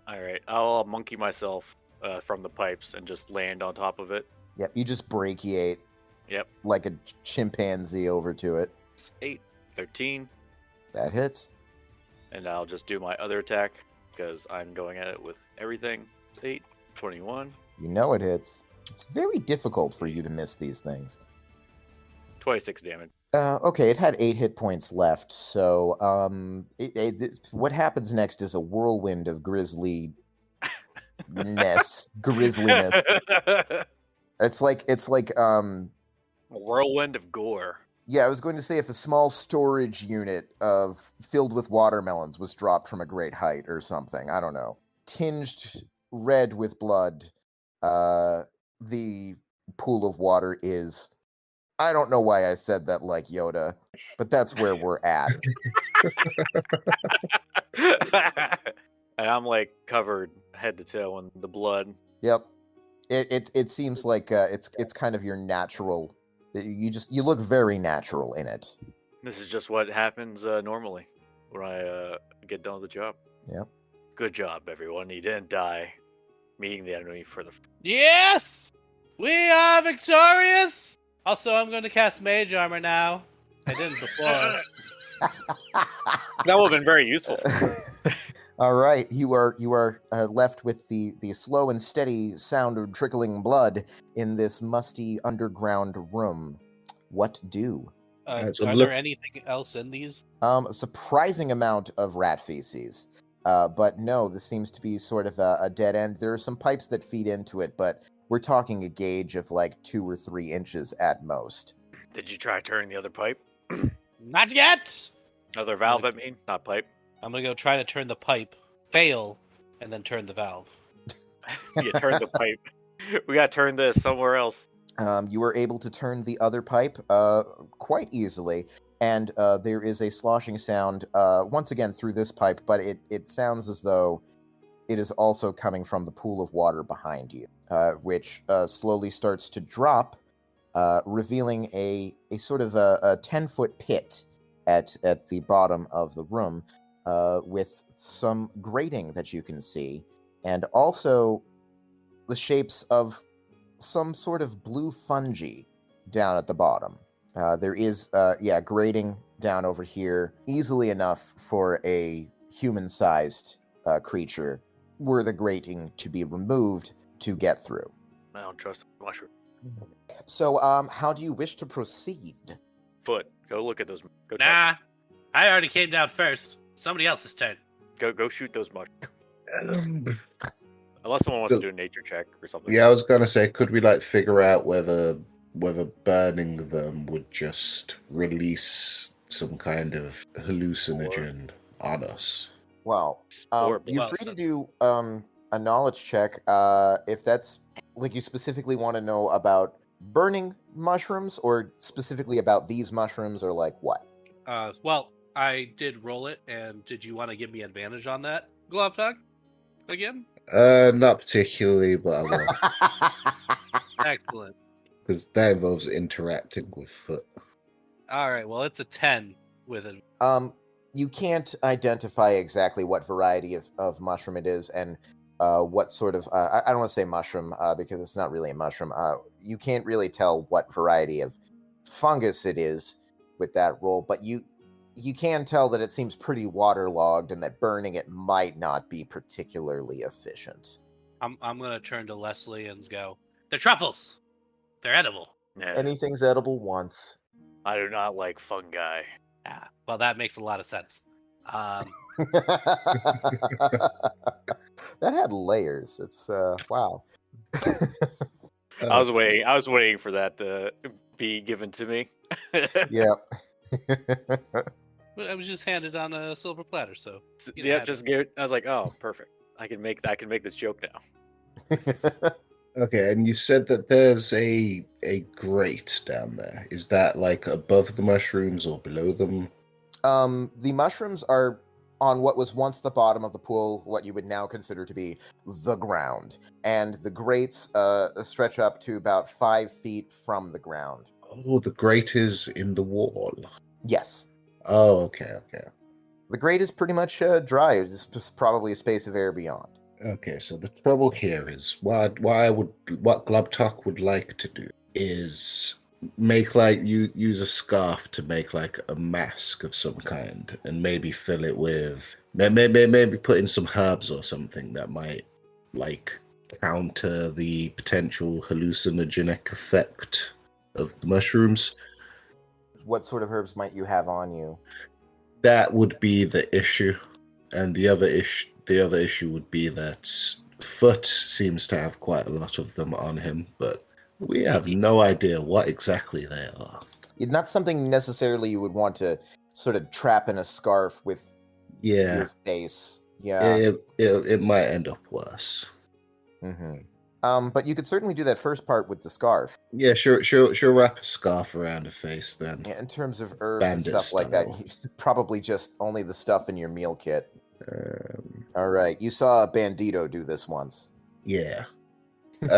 All right, I'll monkey myself from the pipes and just land on top of it. Yep, you just brachiate. Yep. Like a chimpanzee over to it. 8, 13. That hits. And I'll just do my other attack because I'm going at it with everything. 8, 21. You know it hits. It's very difficult for you to miss these things. 26 damage. Okay, it had 8 hit points left, so what happens next is a whirlwind of grisliness. It's like a whirlwind of gore. Yeah, I was going to say if a small storage unit filled with watermelons was dropped from a great height or something. I don't know. Tinged red with blood, the pool of water is... I don't know why I said that like Yoda, but that's where we're at. And I'm like covered head to toe in the blood. Yep. It seems like it's kind of your natural... You look very natural in it. This is just what happens normally when I get done with the job. Yep. Good job, everyone. You didn't die meeting the enemy for the... Yes! We are victorious! Also, I'm going to cast Mage Armor now. I didn't before. That would have been very useful. All right, you are left with the slow and steady sound of trickling blood in this musty underground room. What do? Are there anything else in these? A surprising amount of rat feces. But no, this seems to be sort of a dead end. There are some pipes that feed into it, but we're talking a gauge of like 2 or 3 inches at most. Did you try turning the other pipe? Not yet! Other valve, I mean, not pipe. I'm gonna go try to turn the pipe, fail, and then turn the valve. You turned the pipe. We gotta turn this somewhere else. You were able to turn the other pipe quite easily, and there is a sloshing sound once again through this pipe, but it sounds as though it is also coming from the pool of water behind you, which slowly starts to drop, revealing a sort of a 10-foot pit at the bottom of the room, with some grating that you can see, and also the shapes of some sort of blue fungi down at the bottom. There is, grating down over here, easily enough for a human-sized creature, were the grating to be removed to get through. I don't trust the mushroom. So, how do you wish to proceed? Foot, go look at those. Go Nah, I already came down first. Somebody else's turn. Go shoot those mushrooms. Unless someone wants to do a nature check or something. Yeah, I was gonna say, could we figure out whether burning them would just release some kind of hallucinogen on us? Well, you're free to do a knowledge check if that's you specifically want to know about burning mushrooms, or specifically about these mushrooms, or what? Well, I did roll it, and did you want to give me advantage on that, Globtog? Again? Not particularly, but I will. Excellent. Because that involves interacting with Foot. All right, well, it's a 10 with it. You can't identify exactly what variety of mushroom it is, and what sort of... I don't want to say mushroom, because it's not really a mushroom. You can't really tell what variety of fungus it is with that roll, but you can tell that it seems pretty waterlogged, and that burning it might not be particularly efficient. I'm going to turn to Leslie and go, they're truffles! They're edible. Yeah. Anything's edible once. I do not like fungi. Yeah, well, that makes a lot of sense. That had layers. It's wow. I was waiting for that to be given to me. Yeah. I was just handed on a silver platter, so yeah, just give it. I was like, oh, perfect. I can make this joke now. Okay, and you said that there's a grate down there. Is that above the mushrooms or below them? The mushrooms are on what was once the bottom of the pool, what you would now consider to be the ground. And the grates stretch up to about 5 feet from the ground. Oh, the grate is in the wall. Yes. Oh, okay. The grate is pretty much dry. It's just probably a space of air beyond. Okay, so the trouble here is what Globtalk would like to do is make use a scarf to make a mask of some kind, and maybe fill it with maybe put in some herbs or something that might counter the potential hallucinogenic effect of the mushrooms. What sort of herbs might you have on you? That would be the issue, and the other issue would be that Foot seems to have quite a lot of them on him, but we have no idea what exactly they are. Not something necessarily you would want to sort of trap in a scarf with your face. Yeah. It might end up worse. Mm-hmm. But you could certainly do that first part with the scarf. Yeah, she'll wrap a scarf around her face then. Yeah, in terms of herbs and stuff like that, probably just only the stuff in your meal kit. All right, you saw a bandito do this once. Yeah.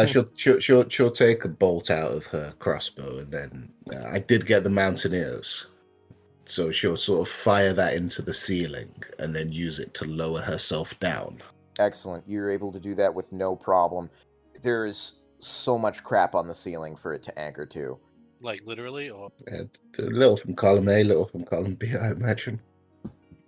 She'll take a bolt out of her crossbow, and then I did get the mountaineers, so she'll sort of fire that into the ceiling and then use it to lower herself down. Excellent. You're able to do that with no problem. There is so much crap on the ceiling for it to anchor to. Literally, or A little from column A, little from column B, I imagine.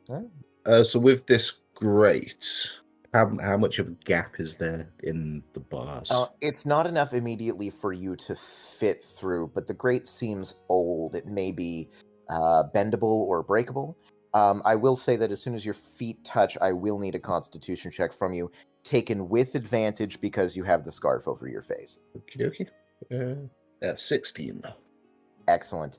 Oh. So with this grate, how much of a gap is there in the bars? It's not enough immediately for you to fit through, but the grate seems old. It may be bendable or breakable. I will say that as soon as your feet touch, I will need a constitution check from you, taken with advantage because you have the scarf over your face. Okie dokie. 16. Excellent.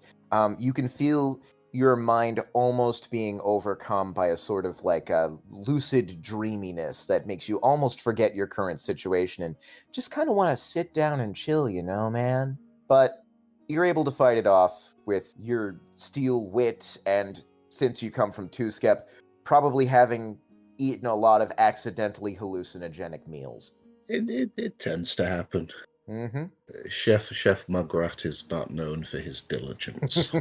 You can feel your mind almost being overcome by a sort of a lucid dreaminess that makes you almost forget your current situation and just kind of want to sit down and chill, man. But you're able to fight it off with your steel wit, and since you come from Two-Skep, probably having eaten a lot of accidentally hallucinogenic meals. It tends to happen. Mm-hmm. Chef Mugrat is not known for his diligence.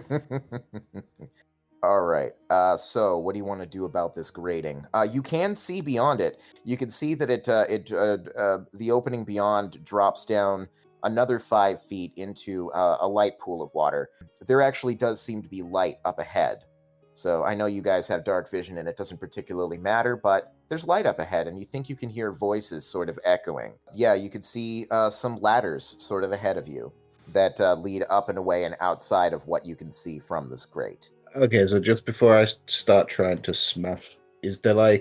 All right. So what do you want to do about this grating? You can see beyond it. You can see that the opening beyond drops down another 5 feet into a light pool of water. There actually does seem to be light up ahead. So I know you guys have dark vision and it doesn't particularly matter, but there's light up ahead and you think you can hear voices sort of echoing. Yeah, you could see some ladders sort of ahead of you that lead up and away and outside of what you can see from this grate. Okay, so just before I start trying to smash, is there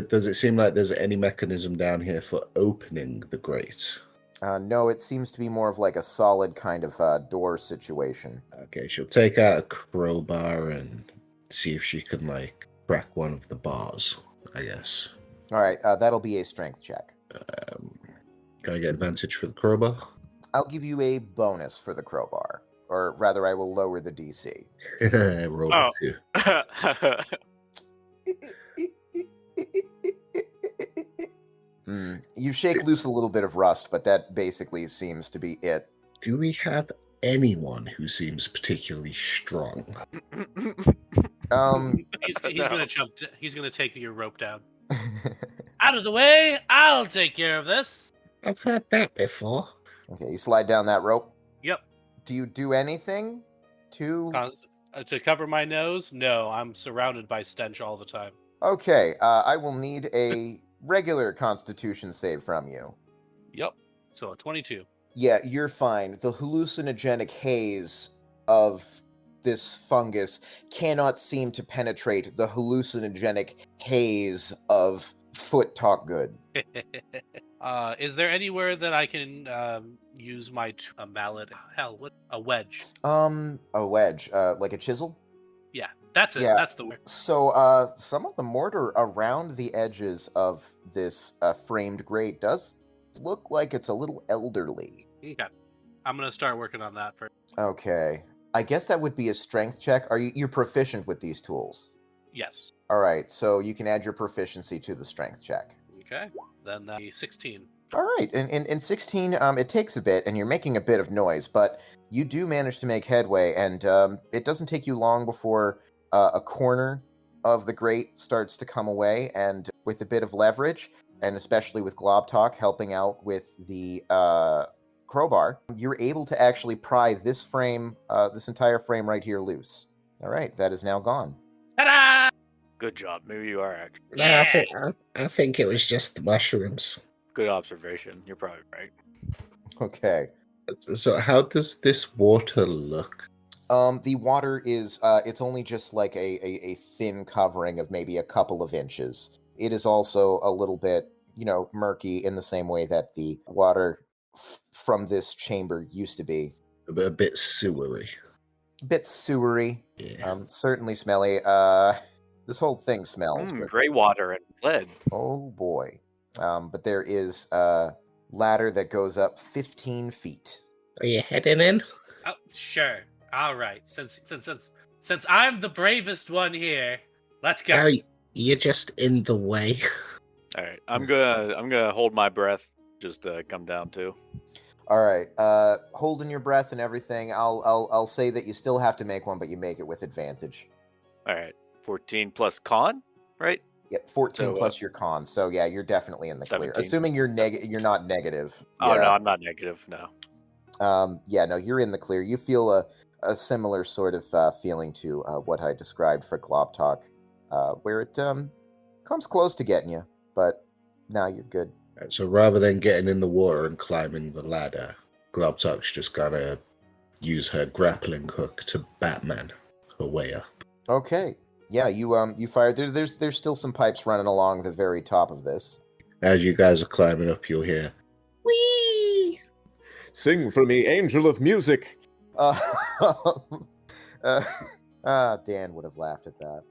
does it seem like there's any mechanism down here for opening the grate? No, it seems to be more of like a solid kind of door situation. Okay, she'll take out a crowbar and see if she can crack one of the bars, I guess. All right, that'll be a strength check. Can I get advantage for the crowbar? I'll give you a bonus for the crowbar, or rather, I will lower the DC. Roll a 2. You shake loose a little bit of rust, but that basically seems to be it. Do we have anyone who seems particularly strong? He's gonna jump. He's gonna take your rope down. Out of the way! I'll take care of this. I've heard that before. Okay, you slide down that rope. Yep. Do you do anything to cover my nose? No, I'm surrounded by stench all the time. Okay, I will need a regular Constitution save from you. Yep. So a 22. Yeah, you're fine. The hallucinogenic haze of this fungus cannot seem to penetrate the hallucinogenic haze of Foot Talk Good. Is there anywhere that I can use my mallet? Hell, what a wedge? A wedge, like a chisel? Yeah, that's it. Yeah. That's the word. So, some of the mortar around the edges of this framed grate does look like it's a little elderly. Okay, I'm gonna start working on that first. Okay, I guess that would be a strength check. You're proficient with these tools? Yes. All right, so you can add your proficiency to the strength check. Okay, then 16. All right, in 16, it takes a bit, and you're making a bit of noise, but you do manage to make headway, and it doesn't take you long before a corner of the grate starts to come away, and with a bit of leverage, and especially with Globtalk helping out with the crowbar, you're able to actually pry this frame, this entire frame right here loose. All right, that is now gone. Ta-da! Good job. Maybe you are actually. Yeah, I think it was just the mushrooms. Good observation. You're probably right. Okay. So how does this water look? The water is, it's only just like a thin covering of maybe a couple of inches. It is also a little bit, murky in the same way that the water from this chamber used to be. A bit sewery. A bit sewery. Yeah. Certainly smelly. This whole thing smells. Gray water and lead. Oh boy. But there is a ladder that goes up 15 feet. Are you heading in? Oh, sure. All right. Since I'm the bravest one here, let's go. You're just in the way. All right. I'm gonna hold my breath. Just come down too. All right. Holding your breath and everything. I'll say that you still have to make one, but you make it with advantage. All right. 14 plus con, right? Yeah, 14 plus your con. So yeah, you're definitely in the 17. clear. Assuming you're not negative. Oh yeah. no, I'm not negative. No. Yeah, no, you're in the clear. You feel a similar sort of feeling to what I described for Globtalk, where it comes close to getting you, but now you're good. So rather than getting in the water and climbing the ladder, Globtalk's just gotta use her grappling hook to Batman her way up. Okay. Yeah, you fire. There's still some pipes running along the very top of this. As you guys are climbing up, you'll hear, "Whee! Sing for me, angel of music." Dan would have laughed at that.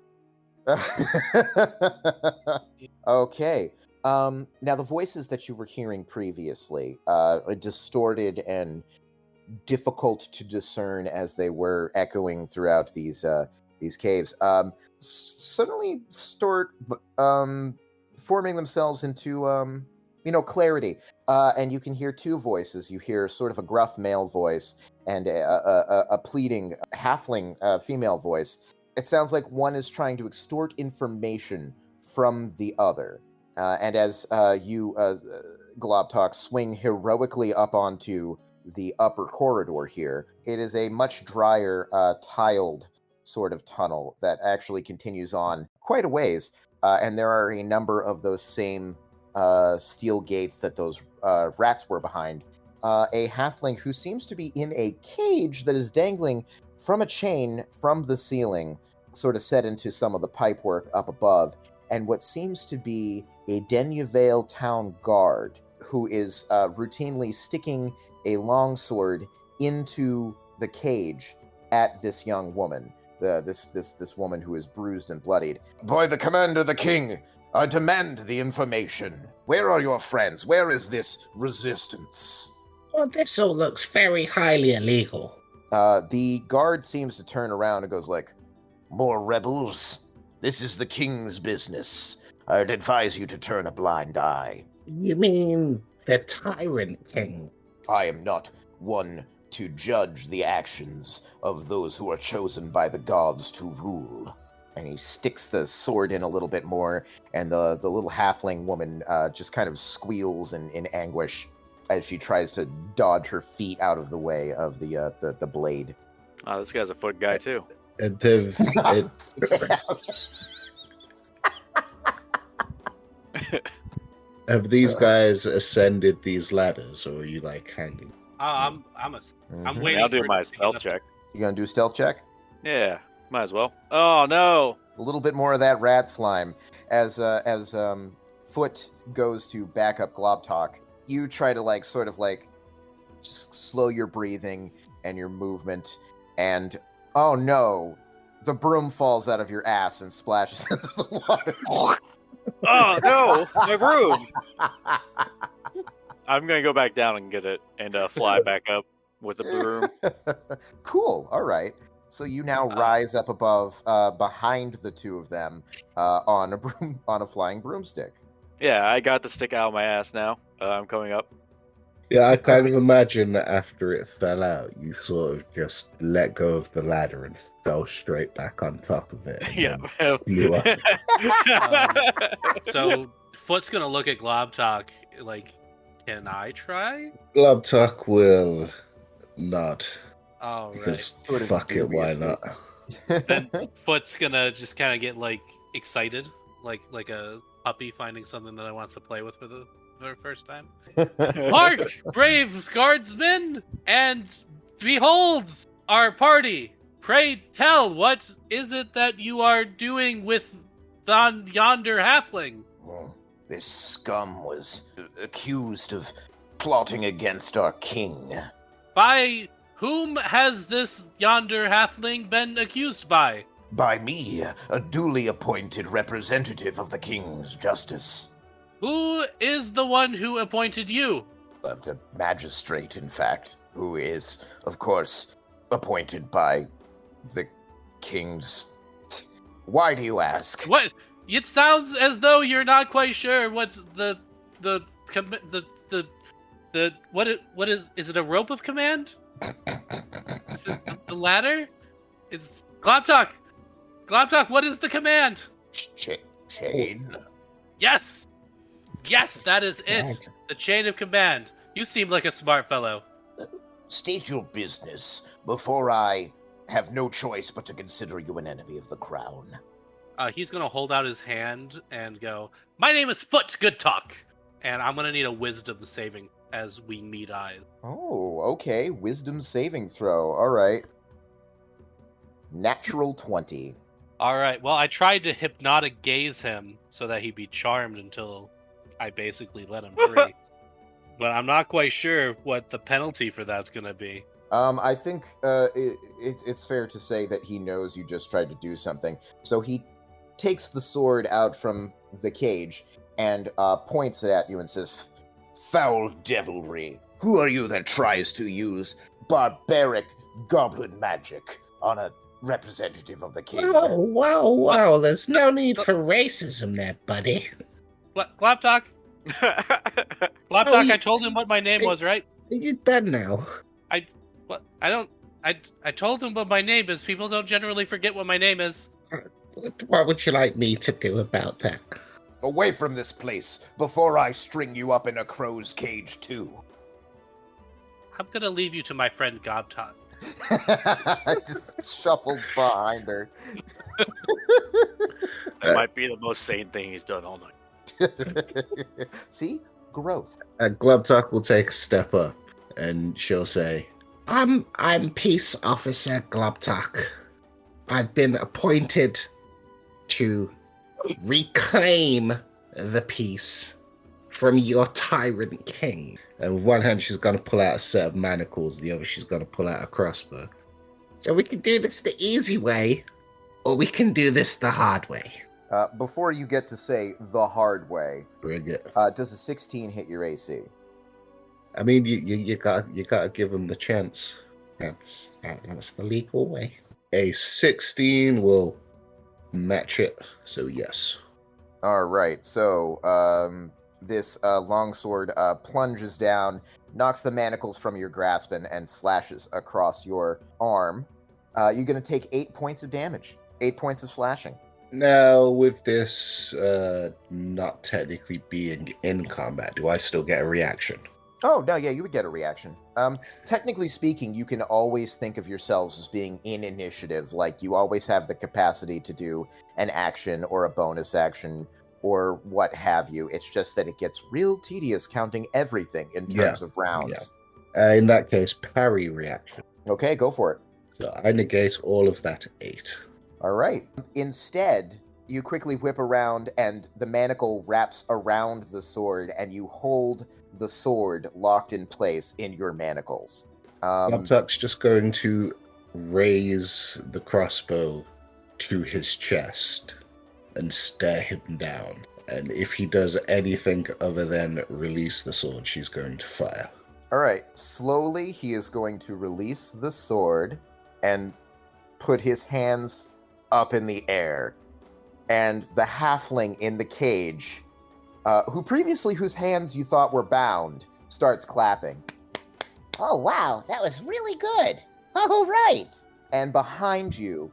Okay. Now the voices that you were hearing previously, distorted and difficult to discern as they were echoing throughout these caves, suddenly start forming themselves into clarity, and you can hear two voices. You hear sort of a gruff male voice and a pleading halfling female voice. It sounds like one is trying to extort information from the other, and as you Globtalk swing heroically up onto the upper corridor here. It is a much drier, tiled sort of tunnel that actually continues on quite a ways, and there are a number of those same steel gates that those rats were behind. A halfling who seems to be in a cage that is dangling from a chain from the ceiling, sort of set into some of the pipework up above, and what seems to be a Denuvale town guard who is routinely sticking a longsword into the cage at this young woman, this woman who is bruised and bloodied. By the command of the king, I demand the information. Where are your friends? Where is this resistance? Well, this all looks very highly illegal. The guard seems to turn around and goes like, More rebels? This is the king's business. I'd advise you to turn a blind eye. You mean the Tyrant King? I am not one to judge the actions of those who are chosen by the gods to rule. And he sticks the sword in a little bit more, and the little halfling woman just kind of squeals in anguish as she tries to dodge her feet out of the way of the blade. Oh, this guy's a foot guy too. And have these guys ascended these ladders, or are you like hanging? I'm waiting. I'll do for my it to get stealth up. check. You gonna do a stealth check? Yeah, might as well. Oh no! A little bit more of that rat slime. As Foot goes to back up Globtalk, you try to sort of just slow your breathing and your movement, and oh no, the broom falls out of your ass and splashes into the water. Oh no, my broom! I'm gonna go back down and get it and fly back up with the broom. Cool. All right. So you now rise up above, behind the two of them, on a flying broomstick. Yeah, I got the stick out of my ass now. I'm coming up. Yeah, I kind of imagine that after it fell out, you sort of just let go of the ladder and fell straight back on top of it. Yeah. Flew up. So Foot's gonna look at Globtalk like, can I try? Globtalk will not. All right. Because Sort of fuck it, why dubiously. not? Then Foot's gonna just kind of get excited, like a puppy finding something that it wants to play with for the first time. Hark, brave guardsmen, and behold our party. Pray tell, what is it that you are doing with yonder halfling? Oh, this scum was accused of plotting against our king. By whom has this yonder halfling been accused by? By me, a duly appointed representative of the king's justice. Who is the one who appointed you? The magistrate, in fact, who is, of course, appointed by the king's... Why do you ask? What? It sounds as though you're not quite sure what what is it a rope of command? Is it the ladder? It's Globtalk, what is the command? Chain? Yes, that is it. The chain of command. You seem like a smart fellow. State your business before I have no choice but to consider you an enemy of the crown. He's gonna hold out his hand and go, "My name is Foot Good Talk," and I'm gonna need a wisdom saving as we meet eyes. Oh, okay. Wisdom saving throw. All right. Natural 20. All right. Well, I tried to hypnotic gaze him so that he'd be charmed until I basically let him free. But I'm not quite sure what the penalty for that's gonna be. I think it's fair to say that he knows you just tried to do something. So he takes the sword out from the cage and points it at you and says, Foul devilry! Who are you that tries to use barbaric goblin magic on a representative of the king? Oh, wow. There's no need for racism there, buddy. Globtalk? Globtalk, Oh, I told him what my name was, right? You're dead now. I told him what my name is. People don't generally forget what my name is. What would you like me to do about that? Away from this place before I string you up in a crow's cage too. I'm gonna leave you to my friend Gobtot. Just shuffles behind her. That might be the most sane thing he's done all night. See? Growth. Glubtuck will take a step up, and she'll say, I'm Peace Officer Globtalk. I've been appointed to reclaim the peace from your tyrant king. and with one hand she's going to pull out a set of manacles, the other she's going to pull out a crossbow. So we can do this the easy way, or we can do this the hard way. Before you get to say the hard way, Bring it. does a 16 hit your AC? I mean, you gotta give them the chance. That's the legal way. A 16 will match it, so yes. All right, so this longsword plunges down, knocks the manacles from your grasp, and slashes across your arm. You're going to take 8 points of damage, 8 points of slashing. Now, with this not technically being in combat, do I still get a reaction? Oh, no, yeah, you would get a reaction. Technically speaking, you can always think of yourselves as being in initiative, like you always have the capacity to do an action or a bonus action or what have you. It's just that it gets real tedious counting everything in terms of rounds. Yeah. In that case, parry reaction. Okay, go for it. So I negate all of that 8. All right. Instead, you quickly whip around and the manacle wraps around the sword and you hold the sword locked in place in your manacles. Glubtuck's just going to raise the crossbow to his chest and stare him down. And if he does anything other than release the sword, she's going to fire. All right. Slowly, he is going to release the sword and put his hands up in the air. And the halfling in the cage, whose hands you thought were bound, starts clapping. Oh, wow, that was really good. All right. And behind you,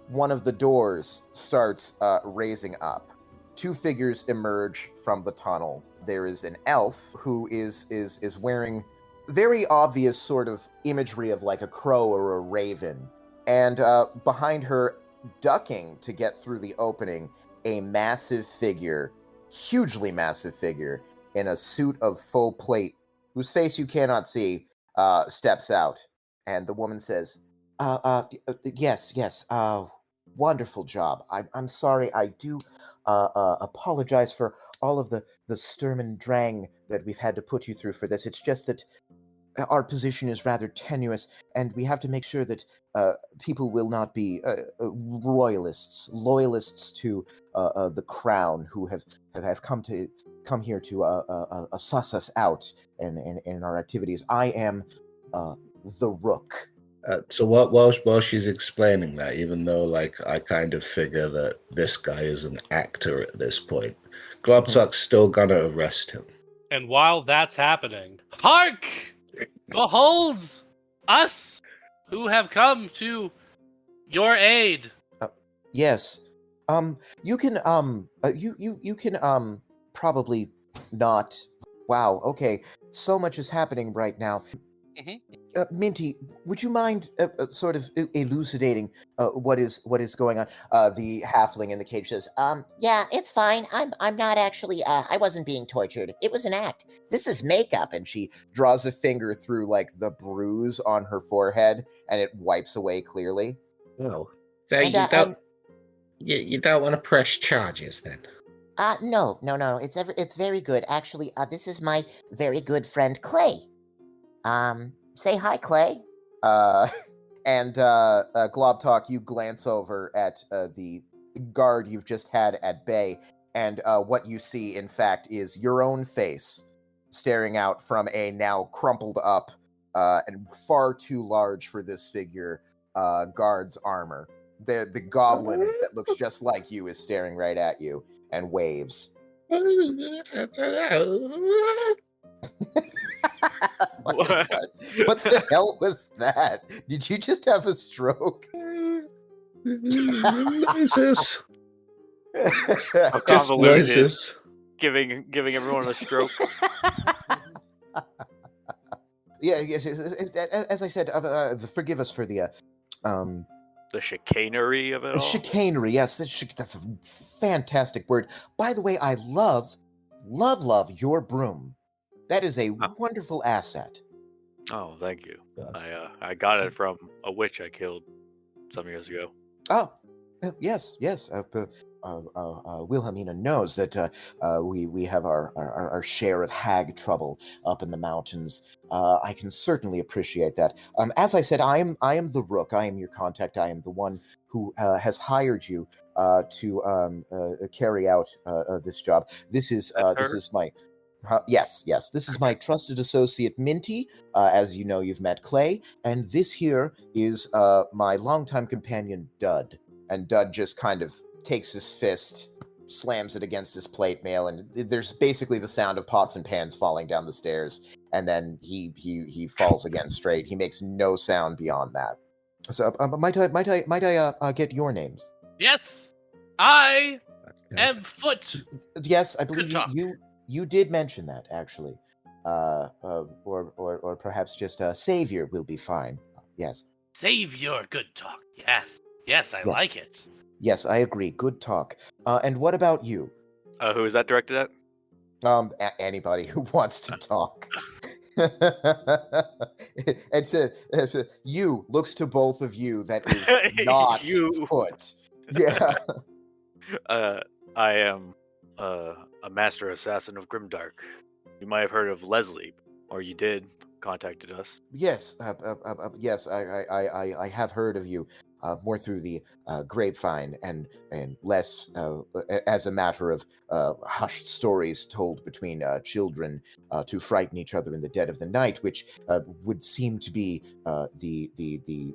one of the doors starts raising up. 2 figures emerge from the tunnel. There is an elf who is wearing very obvious sort of imagery of like a crow or a raven. And behind her, ducking to get through the opening, a massive figure, hugely massive figure, in a suit of full plate, whose face you cannot see, steps out. And the woman says, yes, wonderful job. I'm sorry, I do apologize for all of the sturm and drang that we've had to put you through for this. It's just that our position is rather tenuous, and we have to make sure that people will not be loyalists to the crown, who have come here to suss us out in our activities. I am the Rook. So while she's explaining that, even though like I kind of figure that this guy is an actor at this point, Globtuck's still gonna arrest him. And while that's happening, hark! Behold us who have come to your aid. Yes. You can you can probably not. Wow. Okay. So much is happening right now. Mm-hmm. Minty, would you mind sort of elucidating what is going on? The halfling in the cage says, Yeah, it's fine. I'm not actually, I wasn't being tortured. It was an act. This is makeup. and she draws a finger through like the bruise on her forehead, and it wipes away clearly. Oh. So you don't want to press charges then? No. It's very good. Actually, this is my very good friend, Clay. Say hi, Clay. And Globtalk, you glance over at the guard you've just had at bay, and what you see, in fact, is your own face staring out from a now crumpled up and far too large for this figure guard's armor. The goblin that looks just like you is staring right at you and waves. What? What the hell was that? Did you just have a stroke? Noises. How Just convoluted noises. giving everyone a stroke. Yes. As I said, forgive us for the chicanery of it all. Chicanery. Yes, that's a fantastic word. By the way, I love your broom. That is a wonderful asset. Oh, thank you. I got it from a witch I killed some years ago. Oh, yes. Wilhelmina knows that we have our share of hag trouble up in the mountains. I can certainly appreciate that. As I said, I am the rook. I am your contact. I am the one who has hired you to carry out this job. This is my. Yes. This is my trusted associate, Minty. As you know, you've met Clay. And this here is my longtime companion, Dud. And Dud just kind of takes his fist, slams it against his plate mail, and there's basically the sound of pots and pans falling down the stairs. And then he falls again straight. He makes no sound beyond that. So, might I get your names? Yes, I am Foot. Yes, I believe you did mention that, actually. Or perhaps just Savior will be fine. Yes. Savior, good talk. Yes, I like it. Yes, I agree. Good talk. And what about you? Who is that directed at? Anybody who wants to talk. It's you looks to both of you. That is not you. Foot. Yeah. I am a master assassin of Grimdark. You might have heard of Leslie, or you did. Contacted us. Yes, yes, I have heard of you. More through the grapevine and less as a matter of hushed stories told between children to frighten each other in the dead of the night, which would seem to be the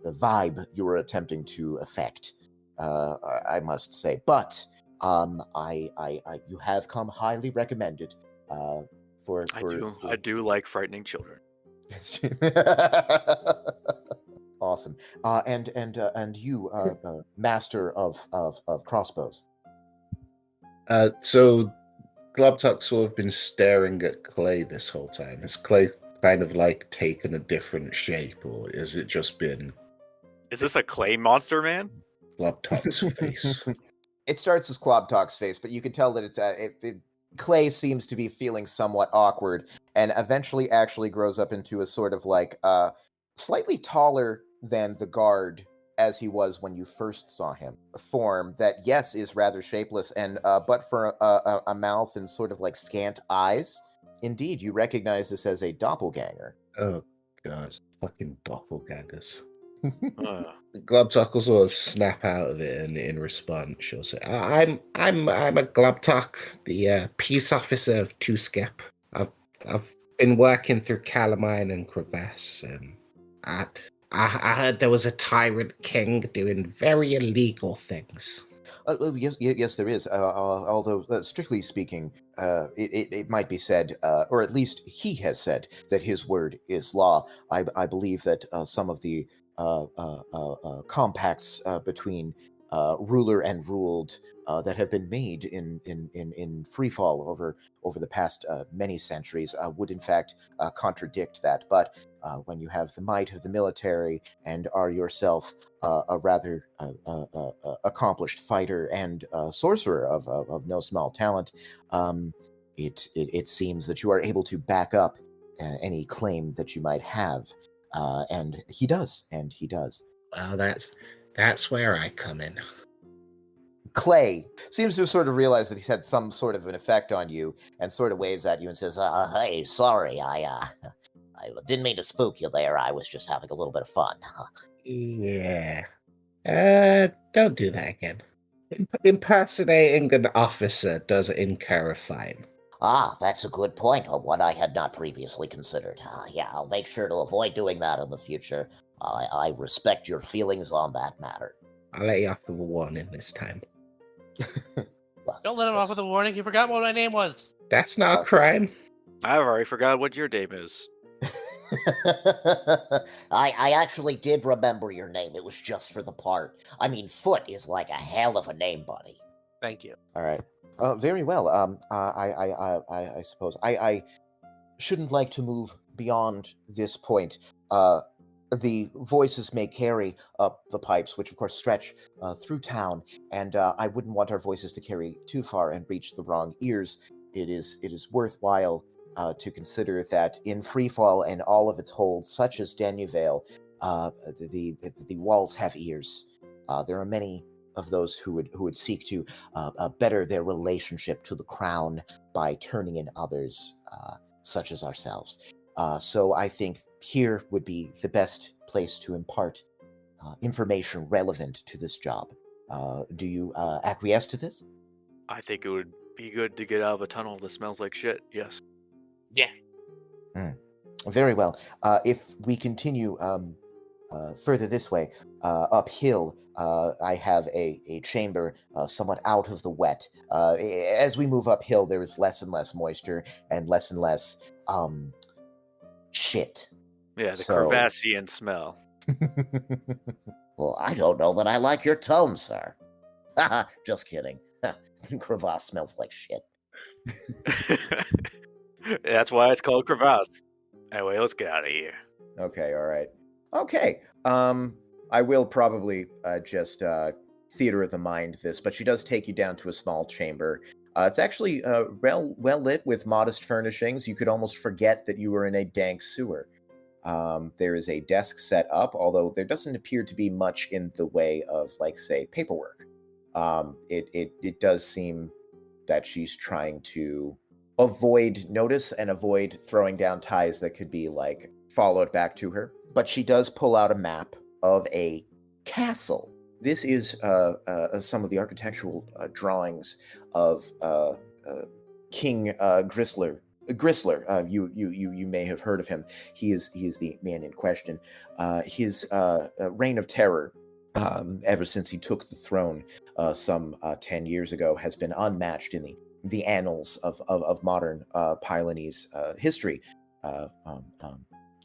vibe you were attempting to affect. I must say, but you have come highly recommended. I do like frightening children. Awesome. And you, master of crossbows. So Globtuck sort of been staring at Clay this whole time. Has Clay kind of like taken a different shape, or is it just been? Is this a clay monster, man? Globtuck's face. It starts as Globtuck's face, but you can tell that it's Clay seems to be feeling somewhat awkward, and eventually actually grows up into a sort of like slightly taller than the guard as he was when you first saw him. A form that, yes, is rather shapeless, and but for a mouth and sort of like scant eyes, indeed, you recognize this as a doppelganger. Oh god, fucking doppelgangers. Globtuck will sort of snap out of it, and in response, she'll say, "I'm a Globtuck, the peace officer of Tuskep. I've been working through Calamine and Crevasse, and I heard there was a tyrant king doing very illegal things." Yes, there is. Although, strictly speaking, it might be said, or at least he has said, that his word is law. I believe that some of the compacts between ruler and ruled that have been made in Freefall over the past many centuries would in fact contradict that. But when you have the might of the military and are yourself a rather accomplished fighter and sorcerer of no small talent, it seems that you are able to back up any claim that you might have. And he does. Well, that's where I come in. Clay seems to have sort of realized that he's had some sort of an effect on you, and sort of waves at you and says, Hey, sorry, I didn't mean to spook you there. I was just having a little bit of fun." Yeah. Don't do that again. Impersonating an officer does incur a fine. That's a good point, one I had not previously considered. Yeah, I'll make sure to avoid doing that in the future. I respect your feelings on that matter. I'll let you off with a warning this time. Well, Don't let him off with a warning. You forgot what my name was. That's not a crime. I've already forgot what your name is. I actually did remember your name. It was just for the part. I mean, Foot is like a hell of a name, buddy. Thank you. All right. Very well. I suppose I shouldn't like to move beyond this point, the voices may carry up the pipes, which of course stretch through town, and I wouldn't want our voices to carry too far and reach the wrong ears. It is worthwhile to consider that in Freefall and all of its holds, such as Danuvale, the walls have ears. There are many of those who would seek to better their relationship to the crown by turning in others, such as ourselves. So I think here would be the best place to impart information relevant to this job. Do you acquiesce to this? I think it would be good to get out of a tunnel that smells like shit. Yes. Yeah. Very well. If we continue further this way, uphill, I have a chamber somewhat out of the wet. As we move uphill, there is less and less moisture and less shit. Yeah, the Crevassian smell. Well, I don't know that I like your tone, sir. Haha, just kidding. Crevasse smells like shit. That's why it's called crevasse. Anyway, let's get out of here. Okay, all right. Okay. I will probably just theater of the mind this, but she does take you down to a small chamber. It's actually well lit with modest furnishings. You could almost forget that you were in a dank sewer. There is a desk set up, although there doesn't appear to be much in the way of, like, say, paperwork. It does seem that she's trying to avoid notice and avoid throwing down ties that could be, like, followed back to her. But she does pull out a map of a castle. This is some of the architectural drawings of King Gristler. Gristler, you may have heard of him. He is the man in question. His reign of terror, ever since he took the throne some 10 years ago, has been unmatched in the annals of modern Pylanese history.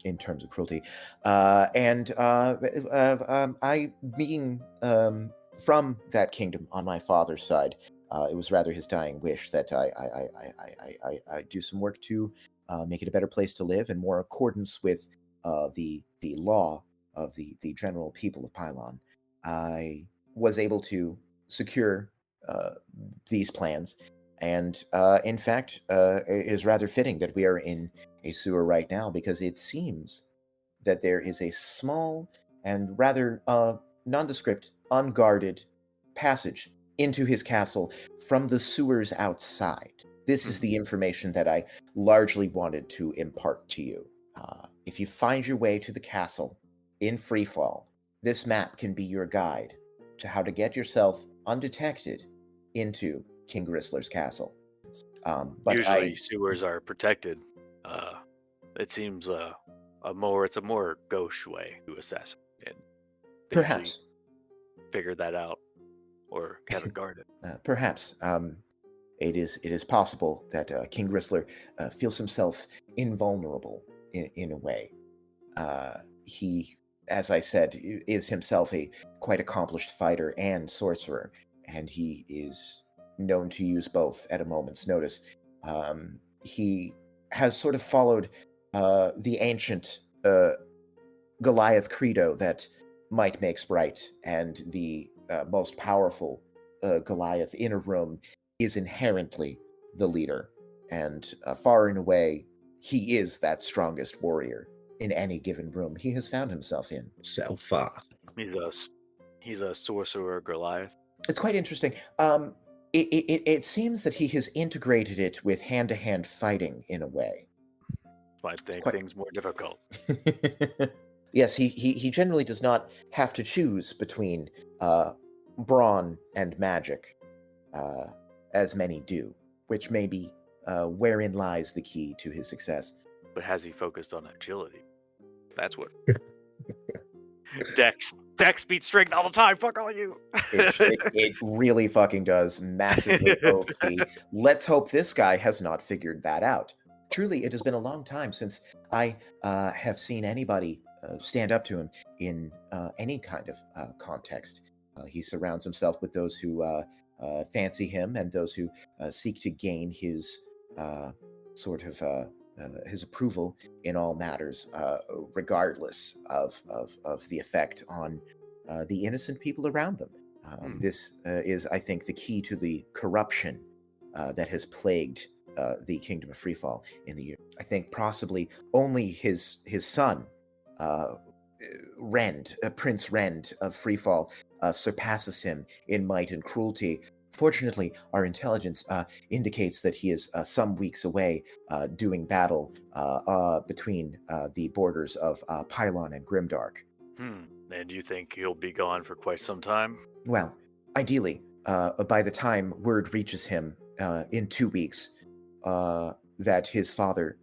In terms of cruelty, and I, being from that kingdom on my father's side, it was rather his dying wish that I do some work to make it a better place to live and more accordance with the law of the general people of Pylon. I was able to secure these plans, and in fact, it is rather fitting that we are in a sewer right now, because it seems that there is a small and rather nondescript, unguarded passage into his castle from the sewers outside. This is the information that I largely wanted to impart to you. If you find your way to the castle in Freefall, this map can be your guide to how to get yourself undetected into King Gristler's castle. But usually sewers are protected. It seems it's a more gauche way to assess it. Perhaps figure that out or have it guarded. Perhaps it is possible that King Gristler feels himself invulnerable in a way. He, as I said, is himself a quite accomplished fighter and sorcerer, and he is known to use both at a moment's notice. He has sort of followed the ancient Goliath credo that might makes right, and the most powerful Goliath in a room is inherently the leader, and far and away, he is that strongest warrior in any given room he has found himself in. So far. He's a sorcerer Goliath. It's quite interesting. It seems that he has integrated it with hand-to-hand fighting in a way. I think things more difficult. Yes, he generally does not have to choose between brawn and magic, as many do, which may be wherein lies the key to his success. But has he focused on agility? That's what. Dex beats strength all the time. Fuck all you. It really fucking does. Massively OP. Let's hope this guy has not figured that out. Truly, it has been a long time since I have seen anybody stand up to him in any kind of context. He surrounds himself with those who fancy him and those who seek to gain his sort of his approval in all matters, regardless of the effect on the innocent people around them. This is, I think, the key to the corruption that has plagued the Kingdom of Freefall in the year. I think possibly only his son, Rend, Prince Rend of Freefall, surpasses him in might and cruelty. Fortunately, our intelligence indicates that he is some weeks away doing battle between the borders of Pylon and Grimdark. And do you think he'll be gone for quite some time? Well, ideally, by the time word reaches him in 2 weeks that his father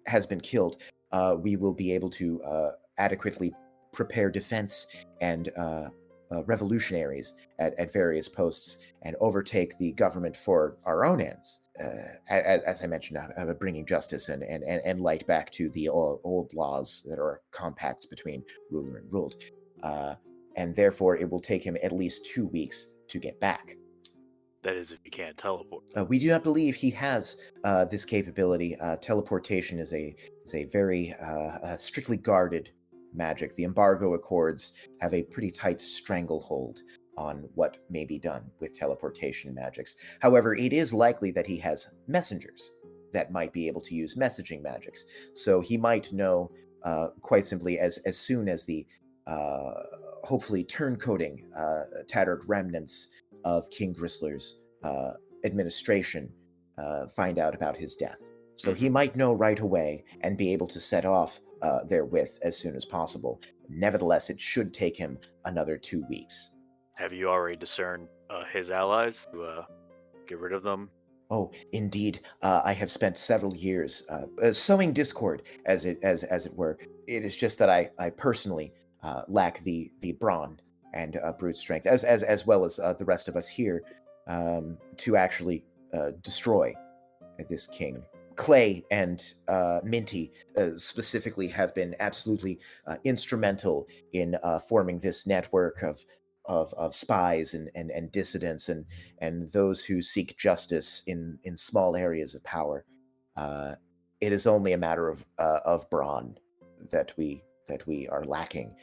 has been killed, we will be able to adequately prepare defense and revolutionaries at various posts and overtake the government for our own ends. As I mentioned, bringing justice and light back to the old laws that are compacts between ruler and ruled. And therefore, it will take him at least 2 weeks to get back. That is, if he can't teleport. We do not believe he has this capability. Teleportation is a very strictly guarded magic. The embargo accords have a pretty tight stranglehold on what may be done with teleportation magics. However, it is likely that he has messengers that might be able to use messaging magics. So he might know quite simply as soon as the hopefully turncoating tattered remnants of King Gristler's administration find out about his death. So he might know right away and be able to set off therewith as soon as possible. Nevertheless, it should take him another 2 weeks. Have you already discerned his allies to get rid of them? Oh, indeed. I have spent several years sowing discord, as it were. It is just that I personally lack the brawn and brute strength, as well as the rest of us here, to actually destroy this king. Clay and Minty specifically have been absolutely instrumental in forming this network of spies and dissidents and those who seek justice in small areas of power. It is only a matter of brawn that we are lacking.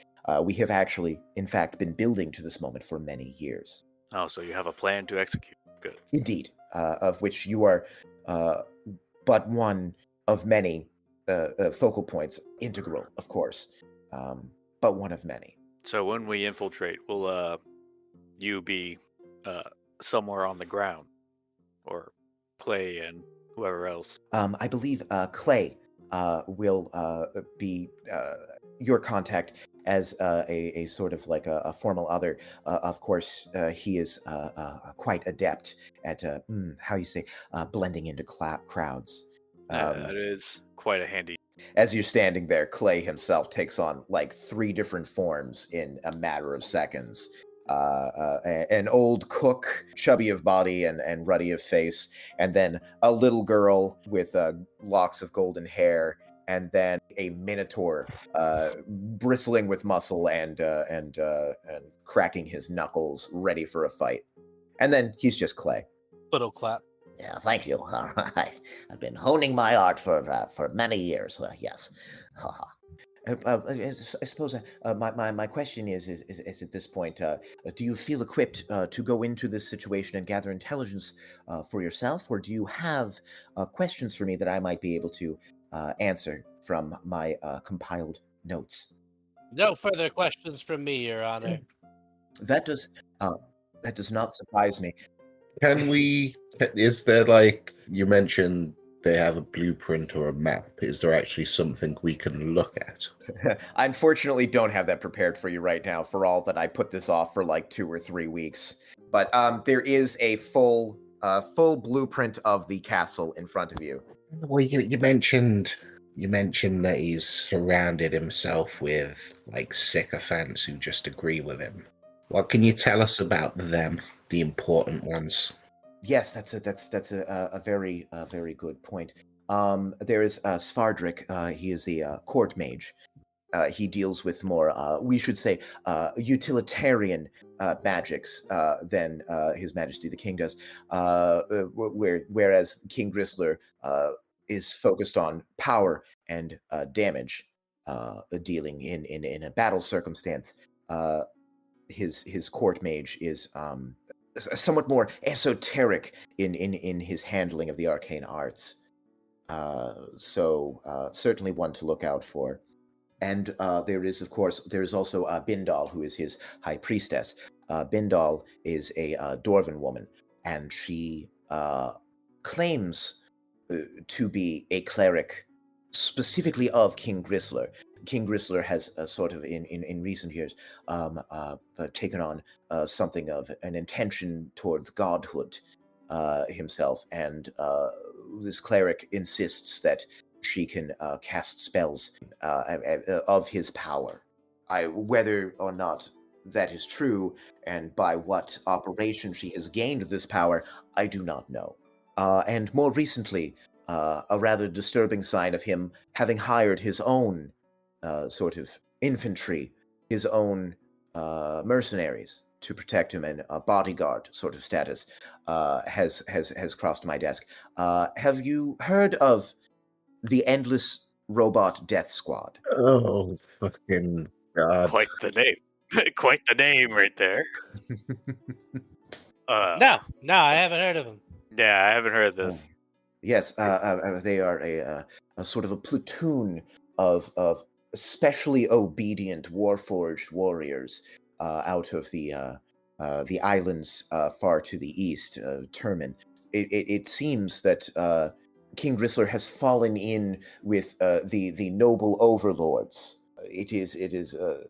We have actually, in fact, been building to this moment for many years. Oh, so you have a plan to execute. Good. Indeed, of which you are but one of many focal points, integral, of course, but one of many. So when we infiltrate, will you be somewhere on the ground, or Clay and whoever else? I believe Clay will be your contact as a sort of like a formal other. Of course, he is quite adept at how you say blending into crowds. That is quite a handy. As you're standing there, Clay himself takes on like 3 different forms in a matter of seconds. An old cook, chubby of body and ruddy of face, and then a little girl with locks of golden hair, and then a minotaur bristling with muscle and cracking his knuckles, ready for a fight. And then he's just Clay. Little clap. Yeah, thank you. I've been honing my art for many years. Yes. I suppose my question is at this point, do you feel equipped to go into this situation and gather intelligence for yourself, or do you have questions for me that I might be able to answer from my compiled notes? No further questions from me, Your Honor. That does not surprise me. Can we? Is there, like you mentioned, they have a blueprint or a map? Is there actually something we can look at? I unfortunately don't have that prepared for you right now, for all that I put this off for like 2 or 3 weeks. But there is a full blueprint of the castle in front of you. Well, you mentioned that he's surrounded himself with like sycophants who just agree with him. What can you tell us about them, the important ones? Yes, that's a very good point. There is Svardric. He is the court mage. He deals with more, we should say, utilitarian magics than His Majesty the King does. Whereas King Gristler is focused on power and damage dealing in a battle circumstance. His court mage is somewhat more esoteric in his handling of the arcane arts. So certainly one to look out for. And there is also Bindal, who is his high priestess. Bindal is a Dwarven woman, and she claims to be a cleric specifically of King Grisler. King Grisler has sort of in recent years taken on something of an intention towards godhood himself, and this cleric insists that she can cast spells of his power. Whether or not that is true, and by what operation she has gained this power, I do not know. And more recently, a rather disturbing sign of him having hired his own sort of infantry, his own mercenaries to protect him, and a bodyguard sort of status has crossed my desk. Have you heard of the Endless Robot Death Squad? Oh, fucking God. Quite the name. Quite the name right there. No, I haven't heard of them. Yeah, I haven't heard of this. Yes, they are a sort of a platoon of especially obedient Warforged warriors out of the islands far to the east, Termin. It seems that King Grisler has fallen in with the noble overlords. It is a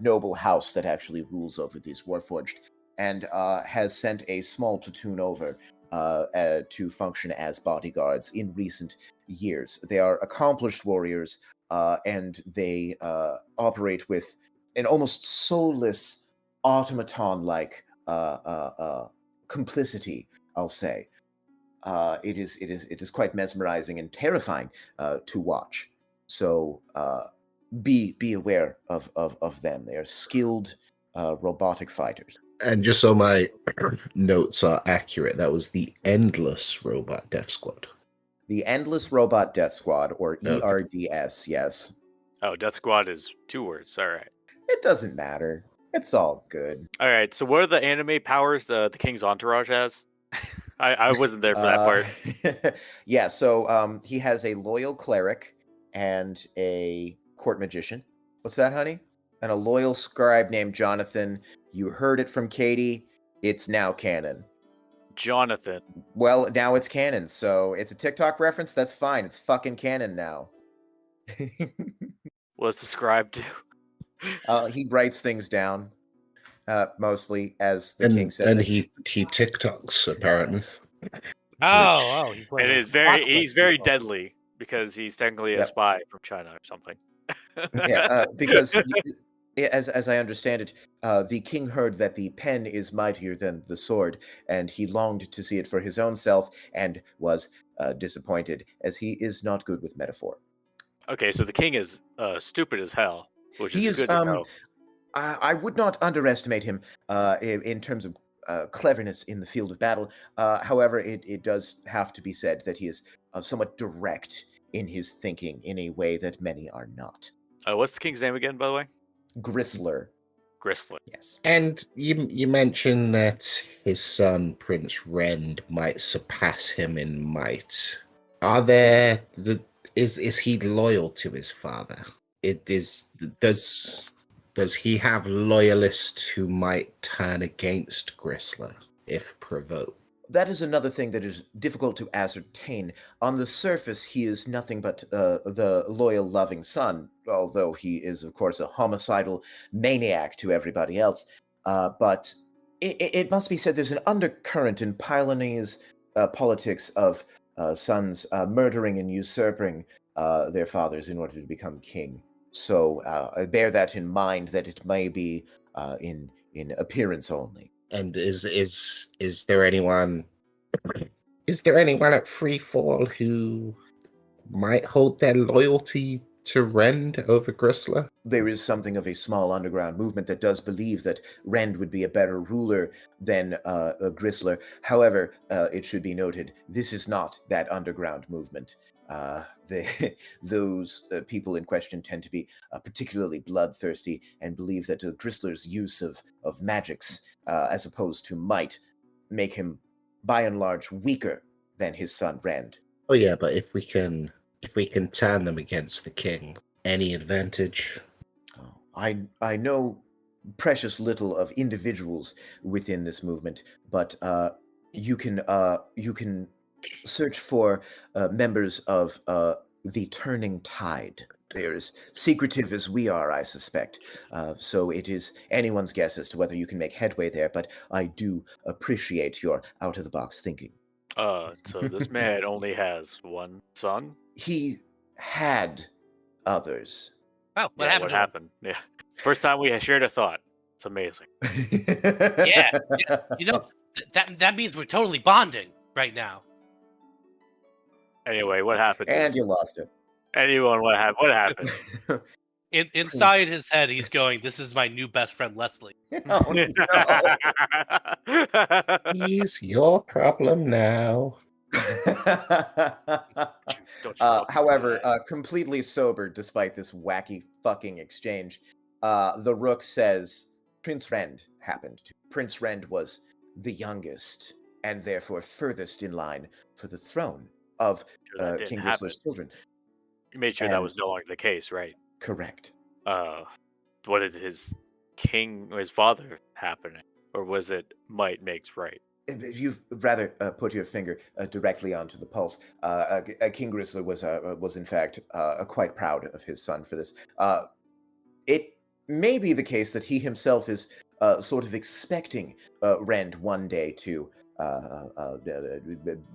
noble house that actually rules over these Warforged, and has sent a small platoon over to function as bodyguards in recent years. They are accomplished warriors, and they operate with an almost soulless automaton-like complicity, I'll say. It is quite mesmerizing and terrifying to watch. So be aware of them. They are skilled robotic fighters. And just so my notes are accurate, that was the Endless Robot Death Squad. The Endless Robot Death Squad, or Okay. ERDS, yes. Oh, Death Squad is 2 words. All right. It doesn't matter. It's all good. All right. So, what are the anime powers the King's entourage has? I wasn't there for that part. Yeah, so he has a loyal cleric and a court magician. What's that, honey? And a loyal scribe named Jonathan. You heard it from Katie. It's now canon. Jonathan. Well, now it's canon, so it's a TikTok reference. That's fine. It's fucking canon now. What does the scribe do? He writes things down, mostly, as the king said. And he TikToks, apparently. He's very deadly because he's technically a spy from China or something. Yeah, because as I understand it, the king heard that the pen is mightier than the sword, and he longed to see it for his own self, and was disappointed, as he is not good with metaphor. Okay, so the king is stupid as hell, which He is is. good to know. I would not underestimate him in terms of cleverness in the field of battle. However, it does have to be said that he is somewhat direct in his thinking in a way that many are not. What's the king's name again, by the way? Grisler. Grisler. Yes. And you mentioned that his son, Prince Rend, might surpass him in might. Is he loyal to his father? Does he have loyalists who might turn against Grisler if provoked? That is another thing that is difficult to ascertain. On the surface, he is nothing but the loyal, loving son, although he is, of course, a homicidal maniac to everybody else. But it must be said there's an undercurrent in Pylonese politics of sons murdering and usurping their fathers in order to become king. So bear that in mind, that it may be in appearance only. And is there anyone at Freefall who might hold their loyalty to Rend over Grisler? There is something of a small underground movement that does believe that Rend would be a better ruler than Grisler. However, it should be noted, this is not that underground movement. Those people in question tend to be particularly bloodthirsty and believe that Gristler's use of magics, as opposed to might, make him, by and large, weaker than his son Rand. Oh yeah, but if we can turn them against the king, any advantage? Oh, I know precious little of individuals within this movement, but you can search for members of the Turning Tide. They're as secretive as we are, I suspect. So it is anyone's guess as to whether you can make headway there, but I do appreciate your out-of-the-box thinking. So this man only has one son? He had others. Oh, what Yeah, happened? what to him? happened? Yeah. First time we shared a thought. It's amazing. Yeah, you know that means we're totally bonding right now. Anyway, what happened? And you lost it. Anyone, what happened? Inside his head, he's going, "This is my new best friend, Leslie." Oh, no. He's your problem now. However, completely sober despite this wacky fucking exchange, the Rook says Prince Rend happened. Prince Rend was the youngest and therefore furthest in line for the throne of King Gristler's children. You made sure that was no longer the case, right? Correct. What did his father happen, or was it might makes right? If you've rather put your finger directly onto the pulse, King Gristler was in fact quite proud of his son for this. It may be the case that he himself is sort of expecting Rend one day to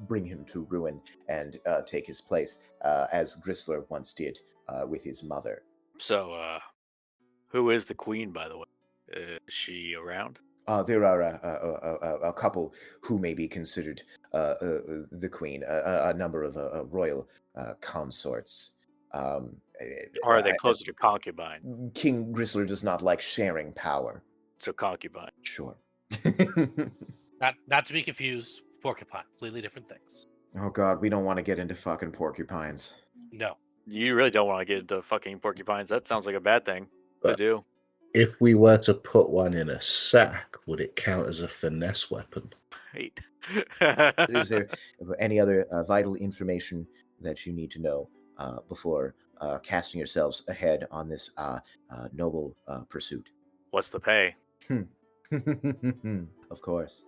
bring him to ruin and take his place, as Gristler once did with his mother. So, who is the queen, by the way? Is she around? There are a couple who may be considered the queen, a number of royal consorts. Or are they closer to concubine? King Gristler does not like sharing power. So concubine. Sure. Not to be confused with porcupine. Completely different things. Oh god, we don't want to get into fucking porcupines. No. You really don't want to get into fucking porcupines. That sounds like a bad thing to do. If we were to put one in a sack, would it count as a finesse weapon? Right. Is there any other vital information that you need to know before casting yourselves ahead on this noble pursuit? What's the pay? Of course.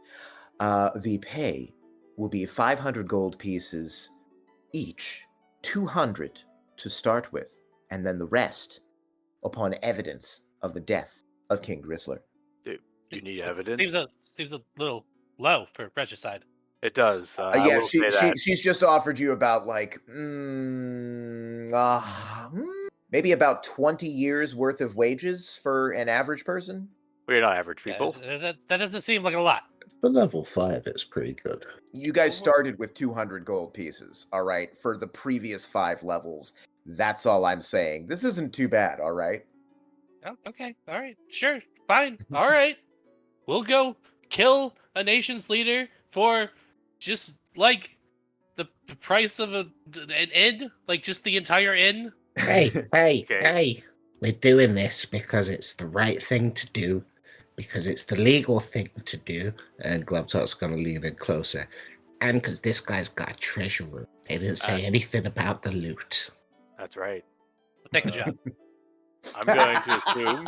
The pay will be 500 gold pieces each, 200 to start with, and then the rest upon evidence of the death of King Gristler. Dude, you need evidence? Seems a little low for Regicide. It does. Yeah, she's just offered you about like maybe about 20 years worth of wages for an average person. We're not average people. Yeah, that doesn't seem like a lot. For level 5, it's pretty good. You guys started with 200 gold pieces, all right, for the previous 5 levels. That's all I'm saying. This isn't too bad, all right? Oh, okay. All right. Sure. Fine. All right. We'll go kill a nation's leader for just like the price of an inn, like just the entire inn. Hey, Okay. hey. We're doing this because it's the right thing to do, because it's the legal thing to do. And Globtop's going to lean in closer. And because this guy's got a treasure room. They didn't say anything about the loot. That's right. Take the job. I'm going to assume.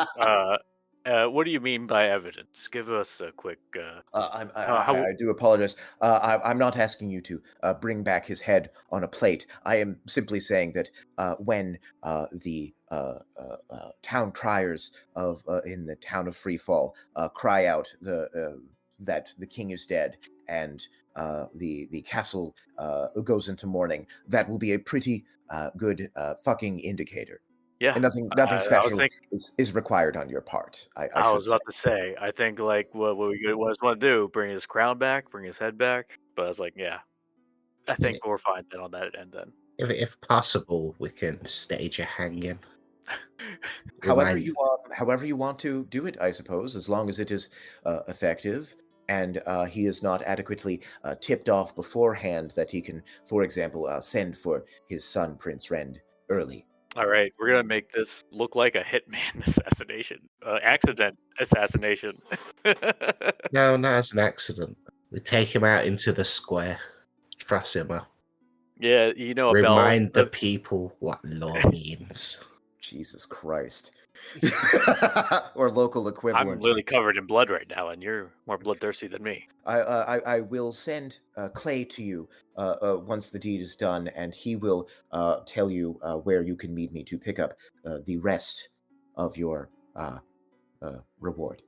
What do you mean by evidence? Give us a quick. I do apologize. I'm not asking you to bring back his head on a plate. I am simply saying that when the town criers in the town of Freefall cry out that the king is dead and the castle goes into mourning, that will be a pretty good fucking indicator. Yeah, and nothing special is required on your part. I was about to say, I think like what we want to do, bring his crown back, bring his head back. But I was like, yeah, I think we're fine then on that end then. If possible, we can stage a hanging. However you want to do it, I suppose, as long as it is effective. and he is not adequately tipped off beforehand that he can, for example, send for his son, Prince Rend, early. All right, we're gonna make this look like a hitman assassination, accident assassination. No, it's an accident. We take him out into the square, truss him up, Yeah, you know, a bell. remind the people what law means. Jesus Christ. Or local I'm equivalent. literally covered in blood right now, and you're more bloodthirsty than me. I will send Clay to you once the deed is done, and he will tell you where you can meet me to pick up the rest of your reward.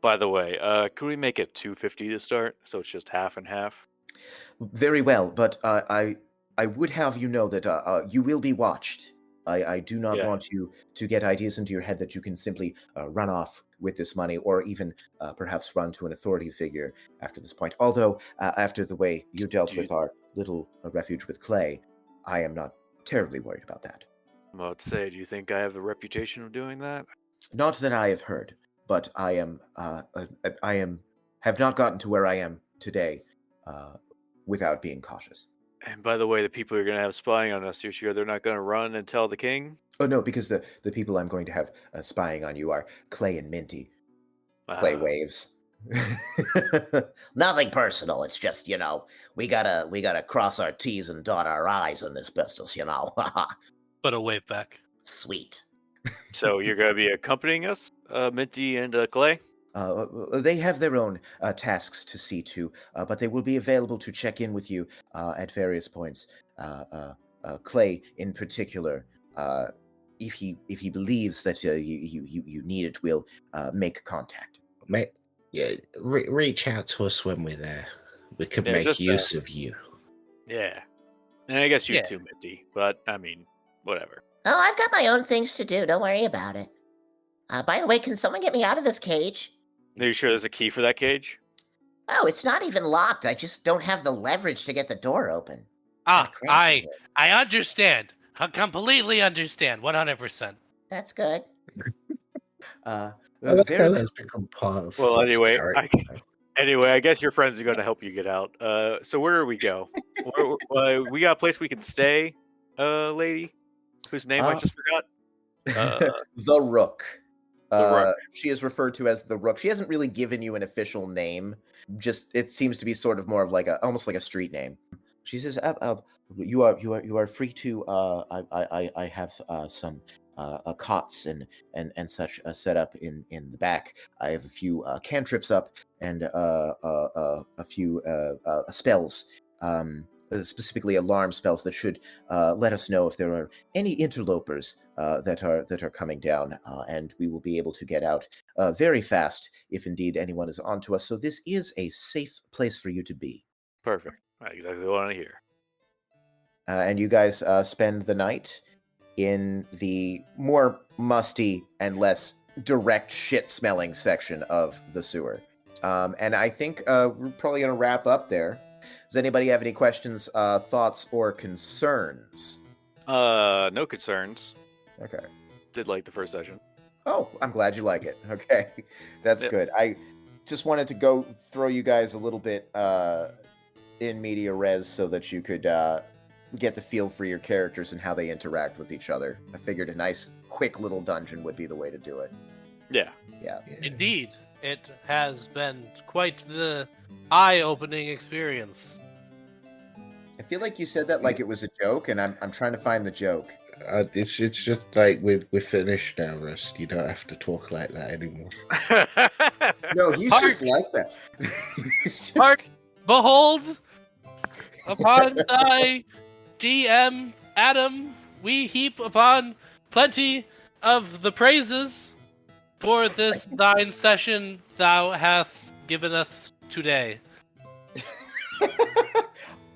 By the way, could we make it 250 to start, so it's just half and half? Very well, but I would have you know that you will be watched. I do not want you to get ideas into your head that you can simply run off with this money, or even perhaps run to an authority figure after this point. Although, after the way you dealt with our little refuge with Clay, I am not terribly worried about that. I'm about to say, do you think I have the reputation of doing that? Not that I have heard, but I have not gotten to where I am today without being cautious. And by the way, the people you're going to have spying on us, you're sure they're not going to run and tell the king? Oh, no, because the people I'm going to have spying on you are Clay and Minty. Clay waves. Nothing personal. It's just, we gotta cross our T's and dot our I's in this business, But a wave back. Sweet. So you're going to be accompanying us, Minty and Clay? They have their own tasks to see to, but they will be available to check in with you at various points. Clay, in particular, if he believes that you need it, will make contact. Reach out to us when we're there. We could make use of you. Yeah. And I guess you too, Minty. But, I mean, whatever. Oh, I've got my own things to do. Don't worry about it. By the way, can someone get me out of this cage? Are you sure there's a key for that cage? Oh, it's not even locked. I just don't have the leverage to get the door open. I understand. I completely understand. 100%. That's good. That's become part of. Well, anyway, I guess your friends are going to help you get out. So where do we go? We got a place we can stay, lady, whose name I just forgot. The Rook. She is referred to as the Rook. She hasn't really given you an official name. Just it seems to be sort of more of like almost like a street name. She says, "You are free to. I have some cots and such set up in the back. I have a few cantrips up and a few spells." Specifically alarm spells that should let us know if there are any interlopers that are coming down, and we will be able to get out very fast if indeed anyone is onto us. So this is a safe place for you to be. Perfect. Exactly what I want to hear. And you guys spend the night in the more musty and less direct shit-smelling section of the sewer. And I think we're probably going to wrap up there. Does anybody have any questions, thoughts, or concerns? No concerns. Okay. Did like the first session. Oh, I'm glad you like it. Okay. That's good. I just wanted to go throw you guys a little bit in media res so that you could get the feel for your characters and how they interact with each other. I figured a nice, quick little dungeon would be the way to do it. Yeah. Indeed. It has been quite the eye-opening experience. I feel like you said that like it was a joke, and I'm trying to find the joke. It's just like we're finished now, Rust. You don't have to talk like that anymore. No, he's just like that. Mark, behold, upon thy DM, Adam, we heap upon plenty of the praises for this thine session thou hath given us today.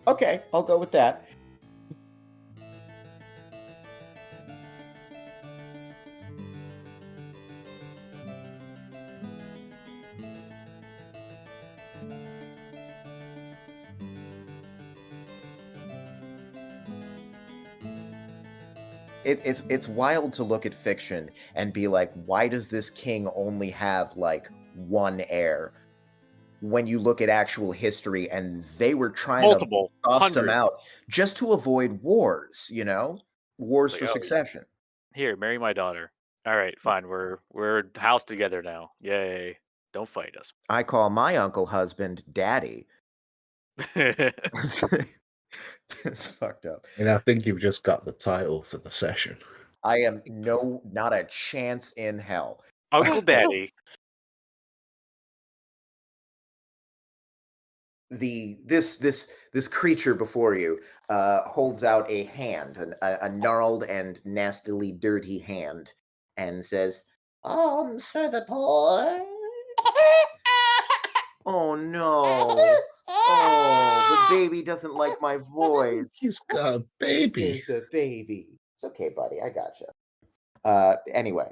Okay, I'll go with that. It's wild to look at fiction and be like, why does this king only have like one heir? when you look at actual history, and they were trying Multiple, to bust them hundreds. out just to avoid wars, you know? Wars Like, for oh, succession. Here, marry my daughter. All right, fine. We're housed together now. Yay! Don't fight us. I call my uncle husband Daddy. It's fucked up. And I think you've just got the title for the session. I am not a chance in hell. Uncle Daddy. This creature before you holds out a hand, a gnarled and nastily dirty hand, and says, For the poor. "Oh no! Oh, the baby doesn't like my voice. He's got a baby. The baby. It's okay, buddy. I gotcha." Anyway,